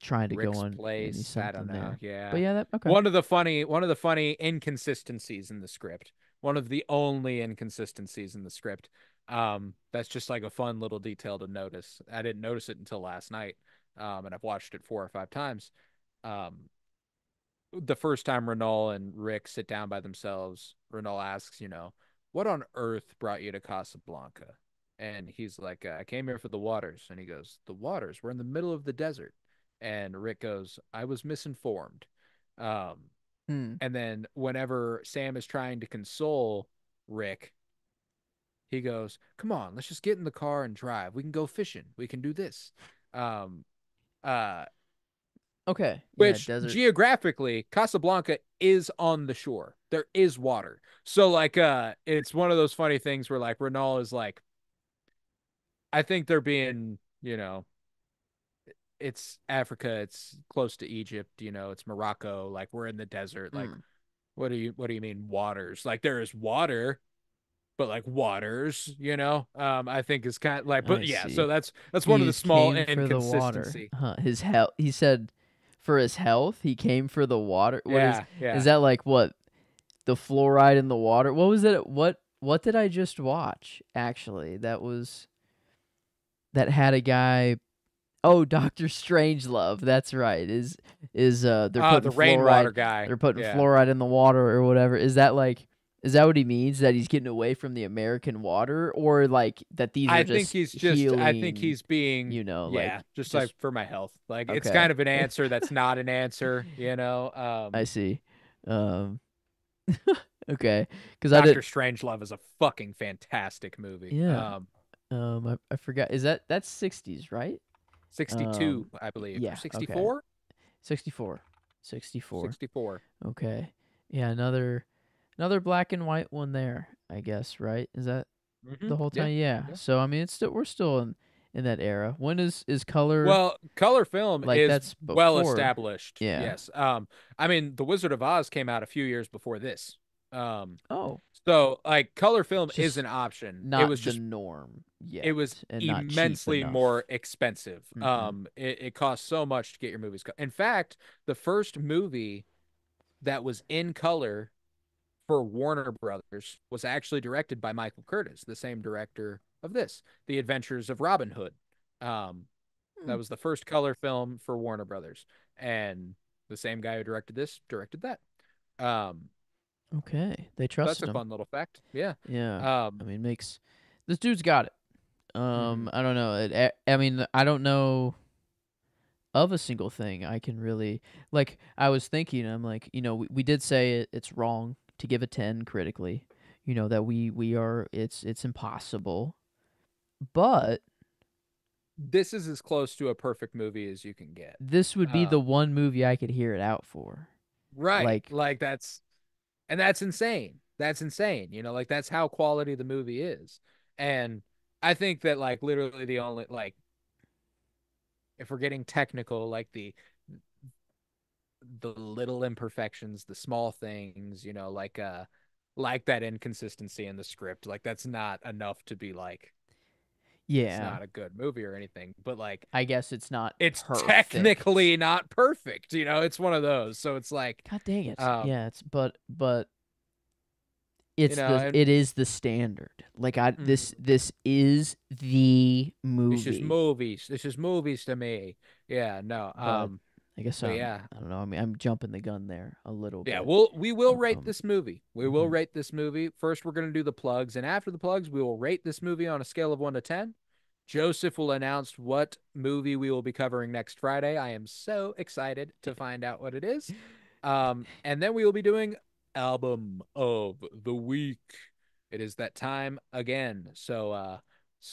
trying to go Rick's on any place. I don't something know. there. But Yeah. yeah, that okay. One of the funny inconsistencies in the script. One of the only inconsistencies in the script. That's just like a fun little detail to notice. I didn't notice it until last night. And I've watched it 4 or 5 times. Um, the first time Renault and Rick sit down by themselves, Renault asks, what on earth brought you to Casablanca? And he's like, I came here for the waters. And he goes, the waters? We're in the middle of the desert. And Rick goes, I was misinformed. Um, Hmm. and then whenever Sam is trying to console Rick, he goes, come on, let's just get in the car and drive. We can go fishing. We can do this. Um, uh, Okay. Yeah, which desert. geographically Casablanca is on the shore. There is water. So like it's one of those funny things where like Renault is like I think they're being, it's Africa, it's close to Egypt, it's Morocco, like we're in the desert. Like Hmm. what do you mean waters? Like there is water, but like waters, I think is kind of like but I yeah, so see. that's one of the He small came for the water. inconsistency. Huh. His health. He said, for his health, he came for the water. What Yeah, is yeah. that like? What the fluoride in the water? What was it? What did I just watch? Actually, that had a guy. Oh, Doctor Strangelove. That's right. They're putting The fluoride. rainwater guy. They're putting Yeah. fluoride in the water or whatever. Is that what he means? That he's getting away from the American water, or like that these are just I think healing? he's being, Like yeah, just like just for my health. Like it's okay. kind of an answer that's not an answer. I see. Um, okay, because I Doctor did. Strangelove is a fucking fantastic movie. Yeah. I forgot. That's 60s, right? 62, I believe, or Yeah. Okay. 64? 64. 64. 64. Okay. Yeah. Another black and white one there. I guess. Right? Is that the whole Yeah. time? Yeah. Yeah. So I mean, it's still we're still in that era. When is color Well, color film like is that's well before? established. Yeah. Yes. I mean, The Wizard of Oz came out a few years before this. Um, Oh, so like color film it's is just an option. not the norm It was yet, and not cheap immensely more enough. expensive. Mm-hmm. It costs so much to get your movies. In fact, the first movie that was in color for Warner Brothers was actually directed by Michael Curtis, the same director of this, The Adventures of Robin Hood. Um, that was the first color film for Warner Brothers, and the same guy who directed this directed that. Um, Okay, they That's trusted a him. fun little fact. Yeah. Yeah, I Um, mean, makes this dude's got it. mhm. I don't know. I mean, I don't know of a single thing I can really like. I was thinking, I'm like, we did say it's wrong to give a 10 critically. That we are it's impossible. But This is as close to a perfect movie as you can get. this would be the Um, one movie I could hear it out for. right. Like, Like that's insane. That's insane. Like that's how quality the movie is. And I think that like literally the only like if we're getting technical, like the little imperfections, the small things, like that inconsistency in the script, like that's not enough to be like it's yeah, not a good movie or anything, but like I guess it's not it's perfect. technically not perfect, it's one of those. So it's like God dang it. um, Yeah, but and it is the standard. Like I mhm. this is the It's just movie. movies. It's just movies to me. Yeah, no. But I guess But yeah, I don't know. I mean, I'm jumping the gun there a little yeah, bit. we will rate Um, this movie. We will mhm. rate this movie. First, we're gonna do the plugs, and after the plugs, we will rate this movie on a scale of 1 to 10. Joseph will announce what movie we will be covering next Friday. I am so excited to find out what it is. And then we will be doing album of the week. It is that time again. So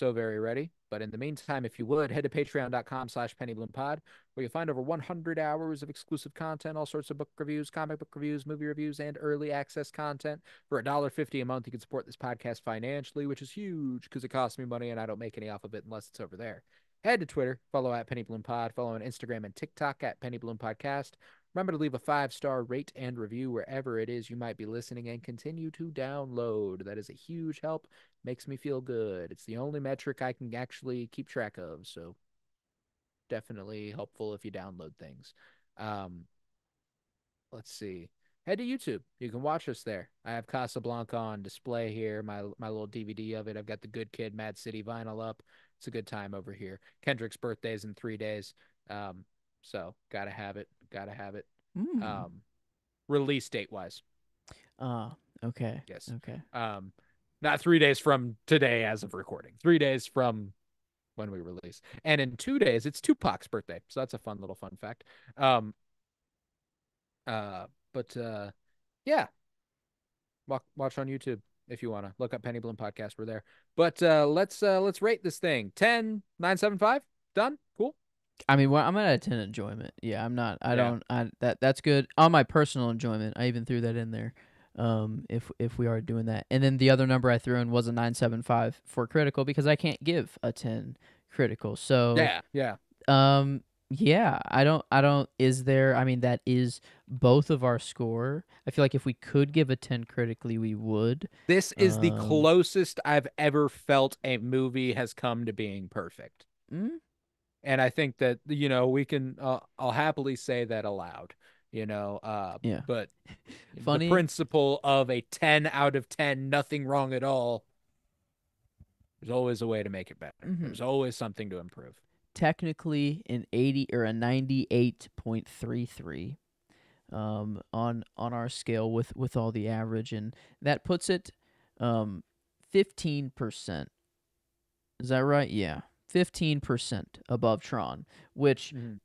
very ready. But in the meantime, if you would, head to patreon.com/pennybloom.pod, where you'll find over 100 hours of exclusive content, all sorts of book reviews, comic book reviews, movie reviews, and early access content. For $1.50 a month, you can support this podcast financially, which is huge because it costs me money and I don't make any off of it unless it's over there. Head to Twitter, follow at Penny Bloom Pod, follow on Instagram and TikTok at Penny Bloom Podcast. Remember to leave a 5-star rate and review wherever it is you might be listening and continue to download. That is a huge help. Makes me feel good. It's the only metric I can actually keep track of. So definitely helpful if you download things. Um, let's see. Head to YouTube. You can watch us there. I have Casablanca on display here, my little DVD of it. I've got the Good Kid, Mad City vinyl up. It's a good time over here. Kendrick's birthday is in 3 days. Um, so gotta have it. Gotta have it. Mm. Um, release date wise, Ah, okay. yes. Okay. Um, not 3 days from today as of recording. 3 days from when we release. And in 2 days, it's Tupac's birthday. So that's a fun little fun fact. Um, but yeah, watch on YouTube if you want to look up Penny Bloom podcast. We're there. But let's rate this thing 10, 9.75. Done. Cool. I mean, well, I'm at a 10 enjoyment. Yeah, I'm not. I Yeah. don't. That's good on my personal enjoyment. I even threw that in there. If we are doing that, and then the other number I threw in was a 9.75 for critical because I can't give a 10 critical. So Yeah. Yeah. yeah, I don't. Is there? I mean, that is both of our score. I feel like if we could give a 10 critically, we would. This is the Um, closest I've ever felt a movie has come to being perfect. mm, And I think that we can I'll happily say that aloud, yeah, but the funny. principle of a 10 out of 10, nothing wrong at all, there's always a way to make it better. Hmm. There's always something to improve. Technically, an 80 or a 98.33. On our scale with all the average, and that puts it 15%. Is that right? Yeah, 15% above Tron, which Mhm.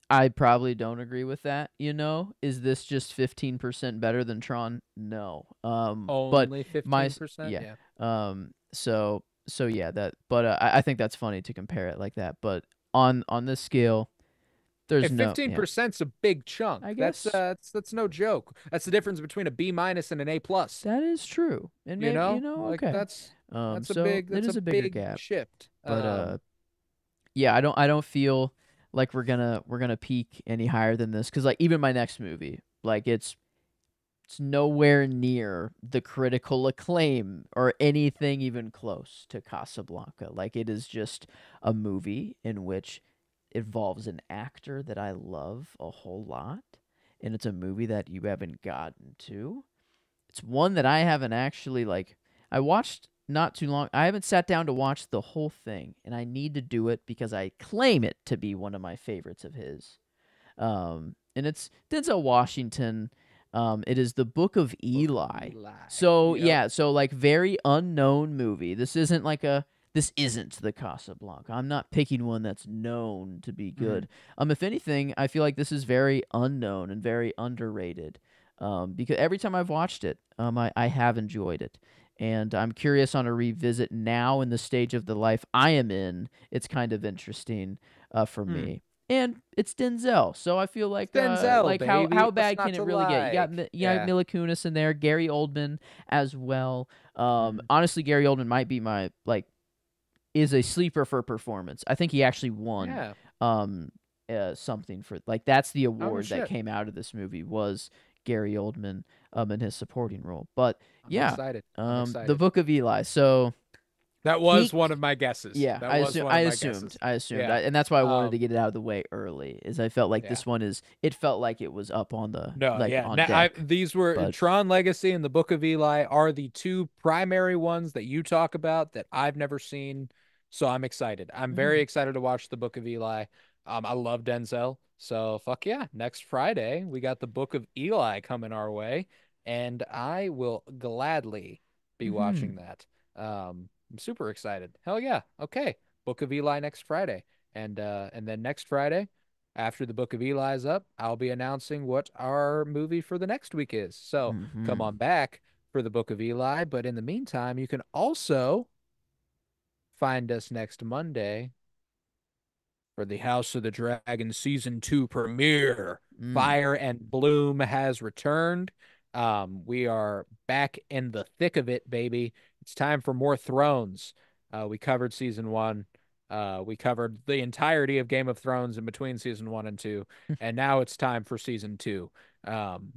I probably don't agree with that. Is this just 15% better than Tron? No. But Only my 15%? yeah. Yeah. So yeah, that. But I think that's funny to compare it like that. But on this scale, Hey, there's no yeah. 15%'s a big I chunk. That's guess that's no joke. That's the difference between a B minus and an A plus. that is true. And You maybe, know? Like okay. So it that's a is a bigger big gap. shift. But yeah, I don't feel like we're gonna peak any higher than this cuz like even my next movie, like it's nowhere near the critical acclaim or anything even close to Casablanca. Like it is just a movie in which it involves an actor that I love a whole lot, and it's a movie that you haven't gotten to. It's one that I haven't actually like. I watched not too long. I haven't sat down to watch the whole thing, and I need to do it because I claim it to be one of my favorites of his. And it's Denzel Washington. It is the Book of Book of Eli. Eli. So Yep. yeah, so like very unknown movie. This isn't the Casablanca. I'm not picking one that's known to be Mhm. good. If anything, I feel like this is very unknown and very underrated. Because every time I've watched it, I have enjoyed it. And I'm curious on a revisit now in the stage of the life I am in. It's kind of interesting for Hmm. me. And it's Denzel, so I feel Denzel, like how baby. What's bad can not it to really get? like? You got Yeah. Mila Kunis in there, Gary Oldman as well. Mhm. Honestly, Gary Oldman might be my like is a sleeper for performance. I think he actually won Yeah. um something for like that's the Oh no award that shit. came out of this movie was Gary Oldman in his supporting role. But I'm yeah, excited. I'm the excited. Book of Eli. So That was one peaked. of my guesses. Yeah, That was one I of my assumed. guesses. I assumed. Yeah. And that's why I wanted to Um, get it out of the way early. Is I felt like yeah. this one is it felt like it was up on the No, like yeah. on Now, deck. these were But Tron Legacy and the Book of Eli are the two primary ones that you talk about that I've never seen. So I'm excited. I'm very mhm. excited to watch the Book of Eli. I love Denzel. So fuck yeah. Next Friday, we got the Book of Eli coming our way, and I will gladly be watching Mhm. that. I'm super excited. Hell yeah. Okay. Book of Eli next Friday. And then next Friday, after the Book of Eli is up, I'll be announcing what our movie for the next week is. So come Mhm. on back for the Book of Eli. But in the meantime, you can also find us next Monday for the House of the Dragon season 2 premiere. Mm. Fire and Bloom has returned. We are back in the thick of it, baby. It's time for more Thrones. We covered season 1. We covered the entirety of Game of Thrones in between season 1 and 2, and now it's time for season 2.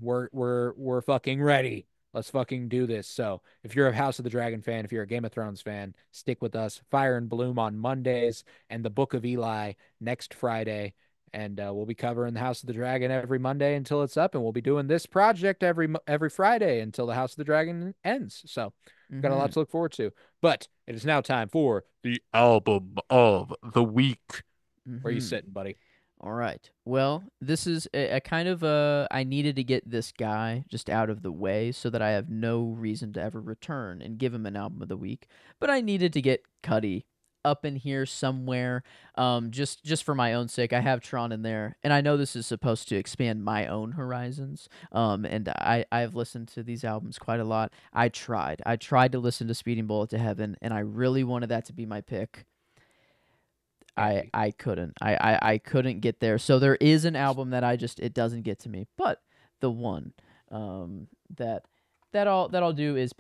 We're fucking ready. Let's fucking do this. So, if you're a House of the Dragon fan, if you're a Game of Thrones fan, stick with us. Fire and Bloom on Mondays and the Book of Eli next Friday. And we'll be covering the House of the Dragon every Monday until it's up, and we'll be doing this project every Friday until the House of the Dragon ends. So we've got a lot Mhm. to look forward to. But it is now time for the album of the week. Where are you Mhm. sitting, buddy? All right. Well, this is a kind of a. I needed to get this guy just out of the way so that I have no reason to ever return and give him an album of the week. But I needed to get Cuddy up in here somewhere, just for my own sake. I have Tron in there, and I know this is supposed to expand my own horizons. And I've listened to these albums quite a lot. I tried to listen to Speeding Bullet to Heaven, and I really wanted that to be my pick. Can't be. I couldn't. I couldn't get there. So there is an album that it doesn't get to me. But the one um that that I'll do is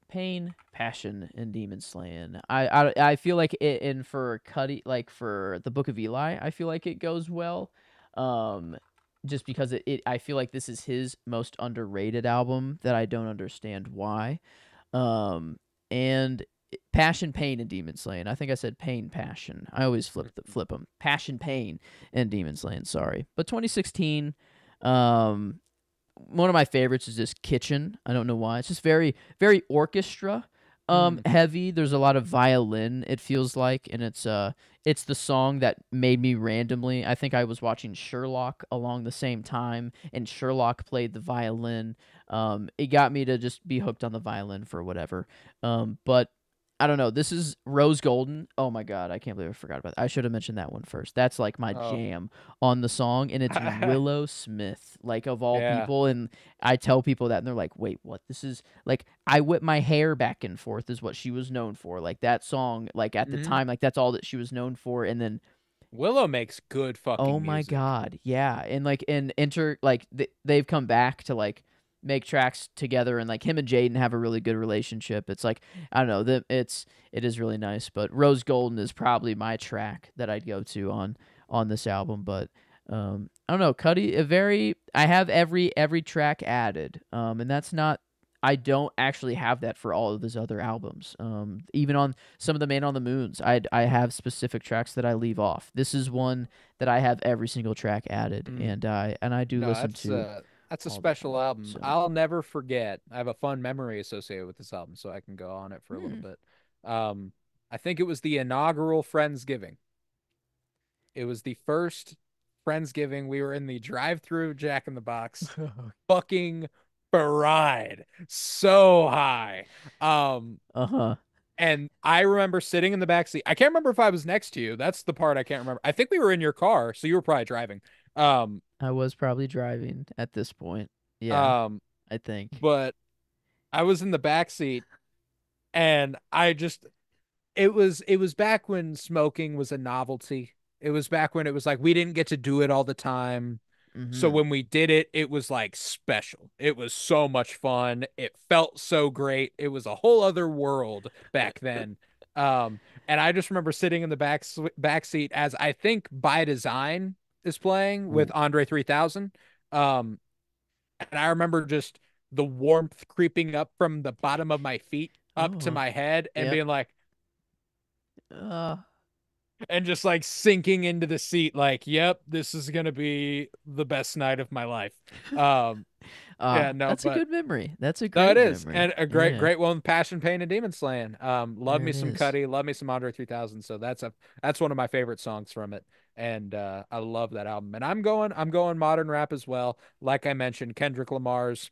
Pain, Passion, and Demon Slaying. I feel like it and for Cuddy like for the Book of Eli, I feel like it goes well. Um just because I feel like this is his most underrated album that I don't understand why. Um, and Passion, Pain, and Demon Slaying. I think I said Pain, Passion. I always flip them. Passion, Pain, and Demon Slaying. Sorry, but 2016. Um, one of my favorites is this Kitchen. I don't know why. It's just very orchestra Mm. heavy. There's a lot of violin, it feels like, and it's the song that made me randomly. I think I was watching Sherlock along the same time, and Sherlock played the violin. It got me to just be hooked on the violin for whatever. But I don't know. This is Rose Golden. Oh my god, I can't believe I forgot about that. I should have mentioned that one first. That's like my Oh. jam on the song, and it's Willow Smith, like of all Yeah. people. And I tell people that, and they're like, "Wait, what? This is like I whip my hair back and forth," is what she was known for. Like that song, like at the Hmm. time, like that's all that she was known for. And then, Willow makes good oh fucking my music. god, yeah, and like and enter like they've come back to like make tracks together, and like him and Jaden have a really good relationship. It's like I don't know, it is really nice. But Rose Golden is probably my track that I'd go to on this album. But I don't know, Cuddy, a very I have every track added, and that's not. I don't actually have that for all of his other albums. Even on some of the Man on the Moons, I have specific tracks that I leave off. This is one that I have every single track added, Mm. and I do No, listen to that's a all the special time. album. So, I'll never forget. I have a fun memory associated with this album, so I can go on it for a little hmm, bit. Um, I think it was the inaugural Friendsgiving. It was the first Friendsgiving. We were in the drive-through Jack in the Box, fucking fried so high. Um, Uh-huh. and I remember sitting in the back seat. I can't remember if I was next to you. That's the part I can't remember. I think we were in your car, so you were probably driving. Um, I was probably driving at this point. Yeah, um, I think. but I was in the back seat and it was back when smoking was a novelty. It was back when it was like we didn't get to do it all the time. So Mhm. when we did it, it was like special. It was so much fun. It felt so great. It was a whole other world back then. And I just remember sitting in the back seat as I think By Design is playing with Ooh. Andre 3000. Um, and I remember just the warmth creeping up from the bottom of my feet up to Oh. my head and Yep. being like, Uh and just like sinking into the seat, like, yep, this is gonna be the best night of my life. Um, yeah, no, that's a but good memory. That's a no, it great is, memory. and a great, Yeah. great one with Passion, Pain, and Demon Slaying. Love There me it some is. Cuddy, love me some Andre 3000. So that's one of my favorite songs from it, and I love that album. And I'm going modern rap as well. Like I mentioned, Kendrick Lamar's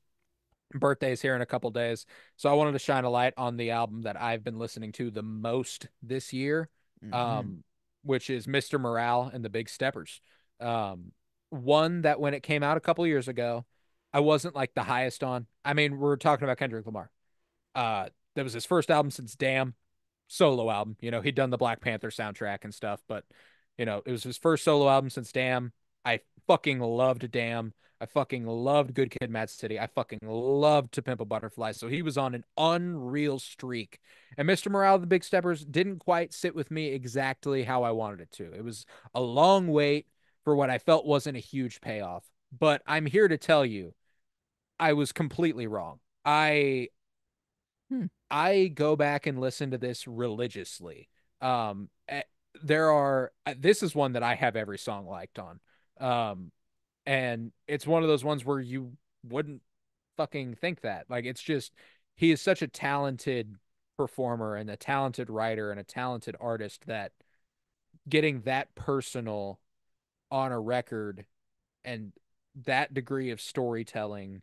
birthday's here in a couple days, so I wanted to shine a light on the album that I've been listening to the most this year, Mhm. um, which is Mr. Morale and the Big Steppers. Um, One that when it came out a couple years ago, I wasn't like the highest on. I mean, we're talking about Kendrick Lamar. That was his first album since Damn, solo album. He'd done the Black Panther soundtrack and stuff, but it was his first solo album since Damn. I fucking loved Damn. I fucking loved Good Kid, Mad City. I fucking loved To Pimp a Butterfly. So he was on an unreal streak. And Mr. Morale of the Big Steppers didn't quite sit with me exactly how I wanted it to. It was a long wait for what I felt wasn't a huge payoff. But I'm here to tell you, I was completely wrong. Hmm. I go back and listen to this religiously. There are this is one that I have every song liked on. Um, and it's one of those ones where you wouldn't fucking think that. Like it's just he is such a talented performer and a talented writer and a talented artist that getting that personal on a record and that degree of storytelling.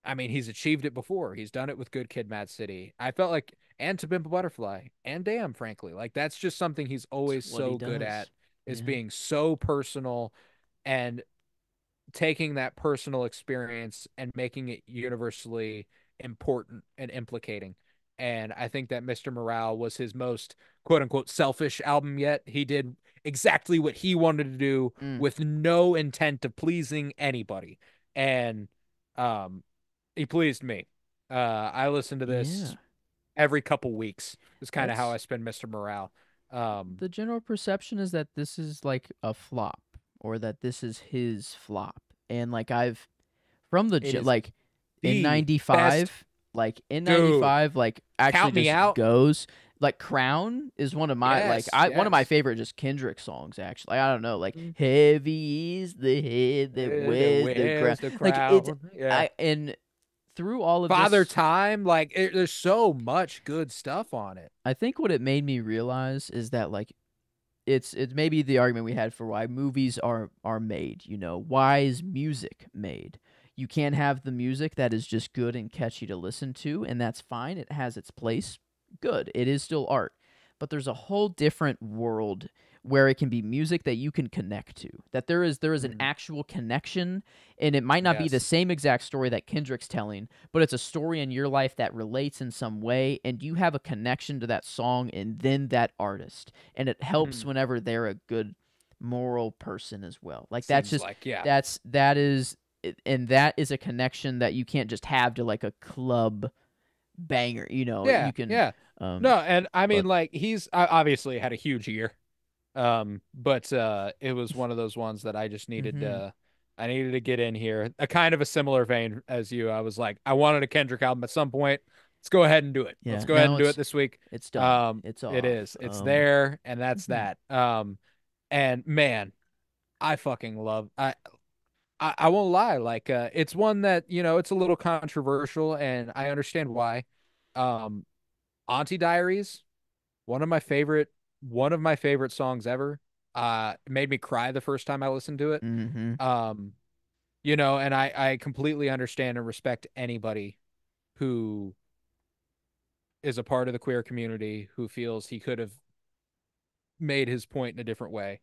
I mean, he's achieved it before. He's done it with Good Kid, Mad City. I felt like, and To Pimp a Butterfly, and Damn, frankly, like that's just something he's It's always what he so good at, does. is Yeah. being so personal and taking that personal experience and making it universally important and implicating. And I think that Mr. Morale was his most quote unquote selfish album yet. He did exactly what he wanted to do Mm. with no intent of pleasing anybody. And um he pleased me. I listen to Yeah. this every couple weeks. Is kind of how I That's spend Mr. Morale. Um, the general perception is that this is like a flop or that this is his flop. And like I've from it is like in the best, in dude. 95 like actually Count me just out. goes like Crown is one of my Yes, one of my yes. favorite just Kendrick songs actually. I don't know, like heavy is the head that wears the crown. Where's the Like it's crowd? Yeah. I and through all of Father this Time, like there's so much good stuff on it. I think what it made me realize is that like it's maybe the argument we had for why movies are made, you know. Why is music made? You can't have the music that is just good and catchy to listen to, and that's fine. It has its place. Good. It is still art. But there's a whole different world where it can be music that you can connect to. That there is an Mm, actual connection, and it might not be the yes. same exact story that Kendrick's telling, but it's a story in your life that relates in some way, and you have a connection to that song and then that artist, and it helps Mm, whenever they're a good moral person as well. Like that's seems just like, yeah. that is and that is a connection that you can't just have to like a club banger, you know. Yeah, You can yeah. um No, and I mean but like he's obviously had a huge year. But it was one of those ones that mhm. I needed to get in here. A kind of a similar vein as you. I was like, I wanted a Kendrick album at some point. Let's go ahead and do it. Let's Yeah, go ahead now and do it this week. it's done. It's It off. is. It's there, and that's Mhm. that. And man, I fucking love I won't lie, like it's one that, it's a little controversial and I understand why. Um Auntie Diaries, one of my favorite songs ever. It made me cry the first time I listened to it. Mm-hmm. Um, and I completely understand and respect anybody who is a part of the queer community who feels he could have made his point in a different way.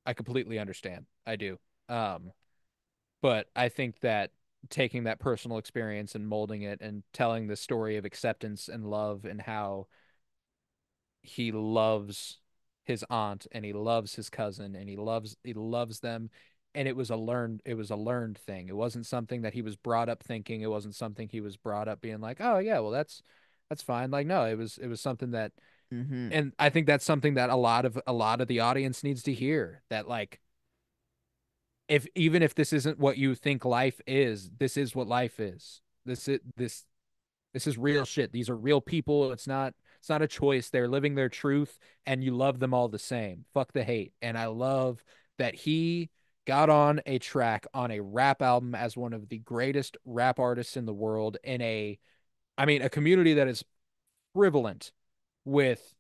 I completely understand. I do. Um, but I think that taking that personal experience and molding it and telling the story of acceptance and love and how he loves his aunt and he loves his cousin and he loves them, and it was a learned thing. It wasn't something that he was brought up thinking. It wasn't something he was brought up being like, oh yeah, well that's fine. Like, no, it was something that, Mm-hmm. and I think that's something that a lot of the audience needs to hear, that like, if even if this isn't what you think life is, this is what life is. This is real shit. These are real people. It's not a choice. They're living their truth, and you love them all the same. Fuck the hate. And I love that he got on a track on a rap album as one of the greatest rap artists in the world, in a community that is prevalent with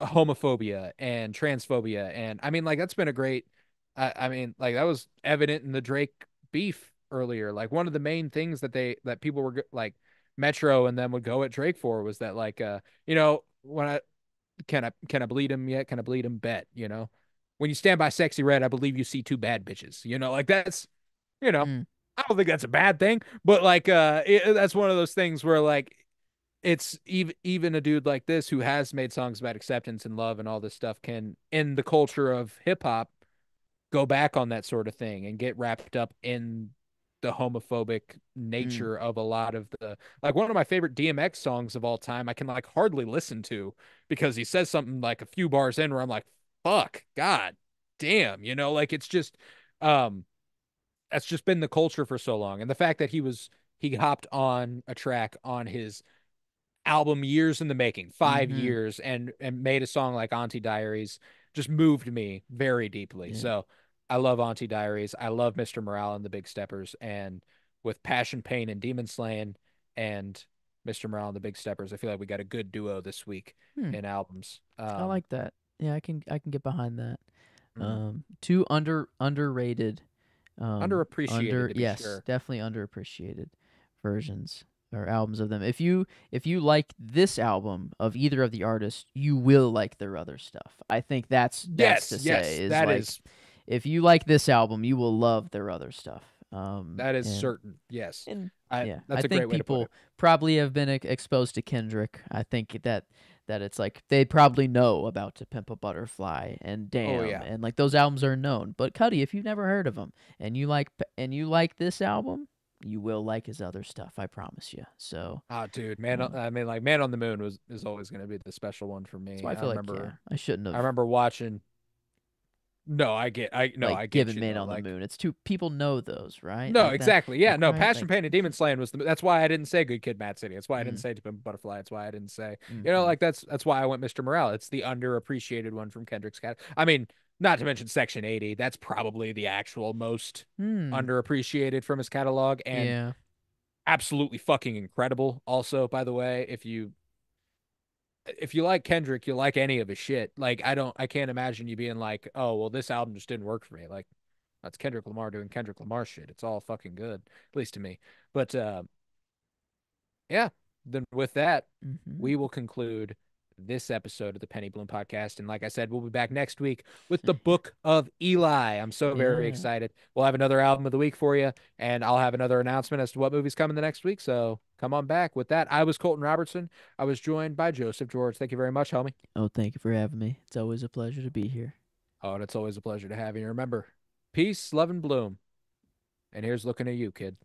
homophobia and transphobia. And like, that's been a great, like, that was evident in the Drake beef earlier. Like, one of the main things that people were like, Metro and them would go at Drake for was that, like, when can I bleed him yet? Can I bleed him? Bet, when you stand by Sexy Red, I believe you see two bad bitches, like, that's, you know Mm. I don't think that's a bad thing, but like, that's one of those things where, like, it's even a dude like this who has made songs about acceptance and love and all this stuff can, in the culture of hip hop, go back on that sort of thing and get wrapped up in the homophobic Mm. nature of a lot of the, like, one of my favorite DMX songs of all time, I can like hardly listen to because he says something like a few bars in where I'm like, fuck, god damn, like, it's just, um that's just been the culture for so long. And the fact that he hopped on a track on his album years in the making, 5 Mm-hmm. years, and made a song like Auntie Diaries, just moved me very deeply. Yeah. So I love Auntie Diaries. I love Mr. Morale and the Big Steppers. And with Passion, Pain, and Demon Slaying and Mr. Morale and the Big Steppers, I feel like we got a good duo this week Hmm. in albums. I like that. Yeah, I can get behind that. Mm, Two underrated, underappreciated, to be yes, sure. definitely underappreciated versions or albums of them. If you like this album of either of the artists, you will like their other stuff. I think that's Yes, to say yes, is that like is if you like this album, you will love their other stuff. that is And certain. Yes. and I yeah, I That's a great think way to put it. people probably have been exposed to Kendrick. I think that it's like they probably know about To Pimp a Butterfly and Oh Damn yeah. and like those albums are known. But Cuddy, if you've never heard of him and you like this album, you will like his other stuff. I promise you. So Ah, dude, uh, like, Man on the Moon is always going to be the special one for that's me. why I I feel like yeah, remember I shouldn't I have remember watching. No, like I get given you Man though. on the Like, Moon. It's too people know those, right? no, Like that, exactly. Yeah, like no, right, Passion, like Pain, and Demon Slaying that's why I didn't say Good Kid, Mad City. That's why I didn't mm, say To Pimp a Butterfly. That's why I didn't say, mm-hmm. like, that's why I went Mr. Morale. It's the underappreciated one from Kendrick's cat. Not to mention Section 80. That's probably the actual most Hmm. underappreciated from his catalog, and Yeah. absolutely fucking incredible. Also, by the way, if you like Kendrick, you like any of his shit. Like, I can't imagine you being like, oh, well, this album just didn't work for me. Like, that's Kendrick Lamar doing Kendrick Lamar shit. It's all fucking good, at least to me. But yeah, then with that, Mm-hmm. we will conclude this episode of the Penny Bloom podcast. And like I said, we'll be back next week with the Book of Eli. I'm so very Yeah. excited. We'll have another album of the week for you, and I'll have another announcement as to what movie's coming the next week. So come on back. With that, I was Colton Robertson. I was joined by Joseph George. Thank you very much, homie. Oh, thank you for having me. It's always a pleasure to be here. Oh, and it's always a pleasure to have you. Remember, peace, love, and bloom. And here's looking at you, kid.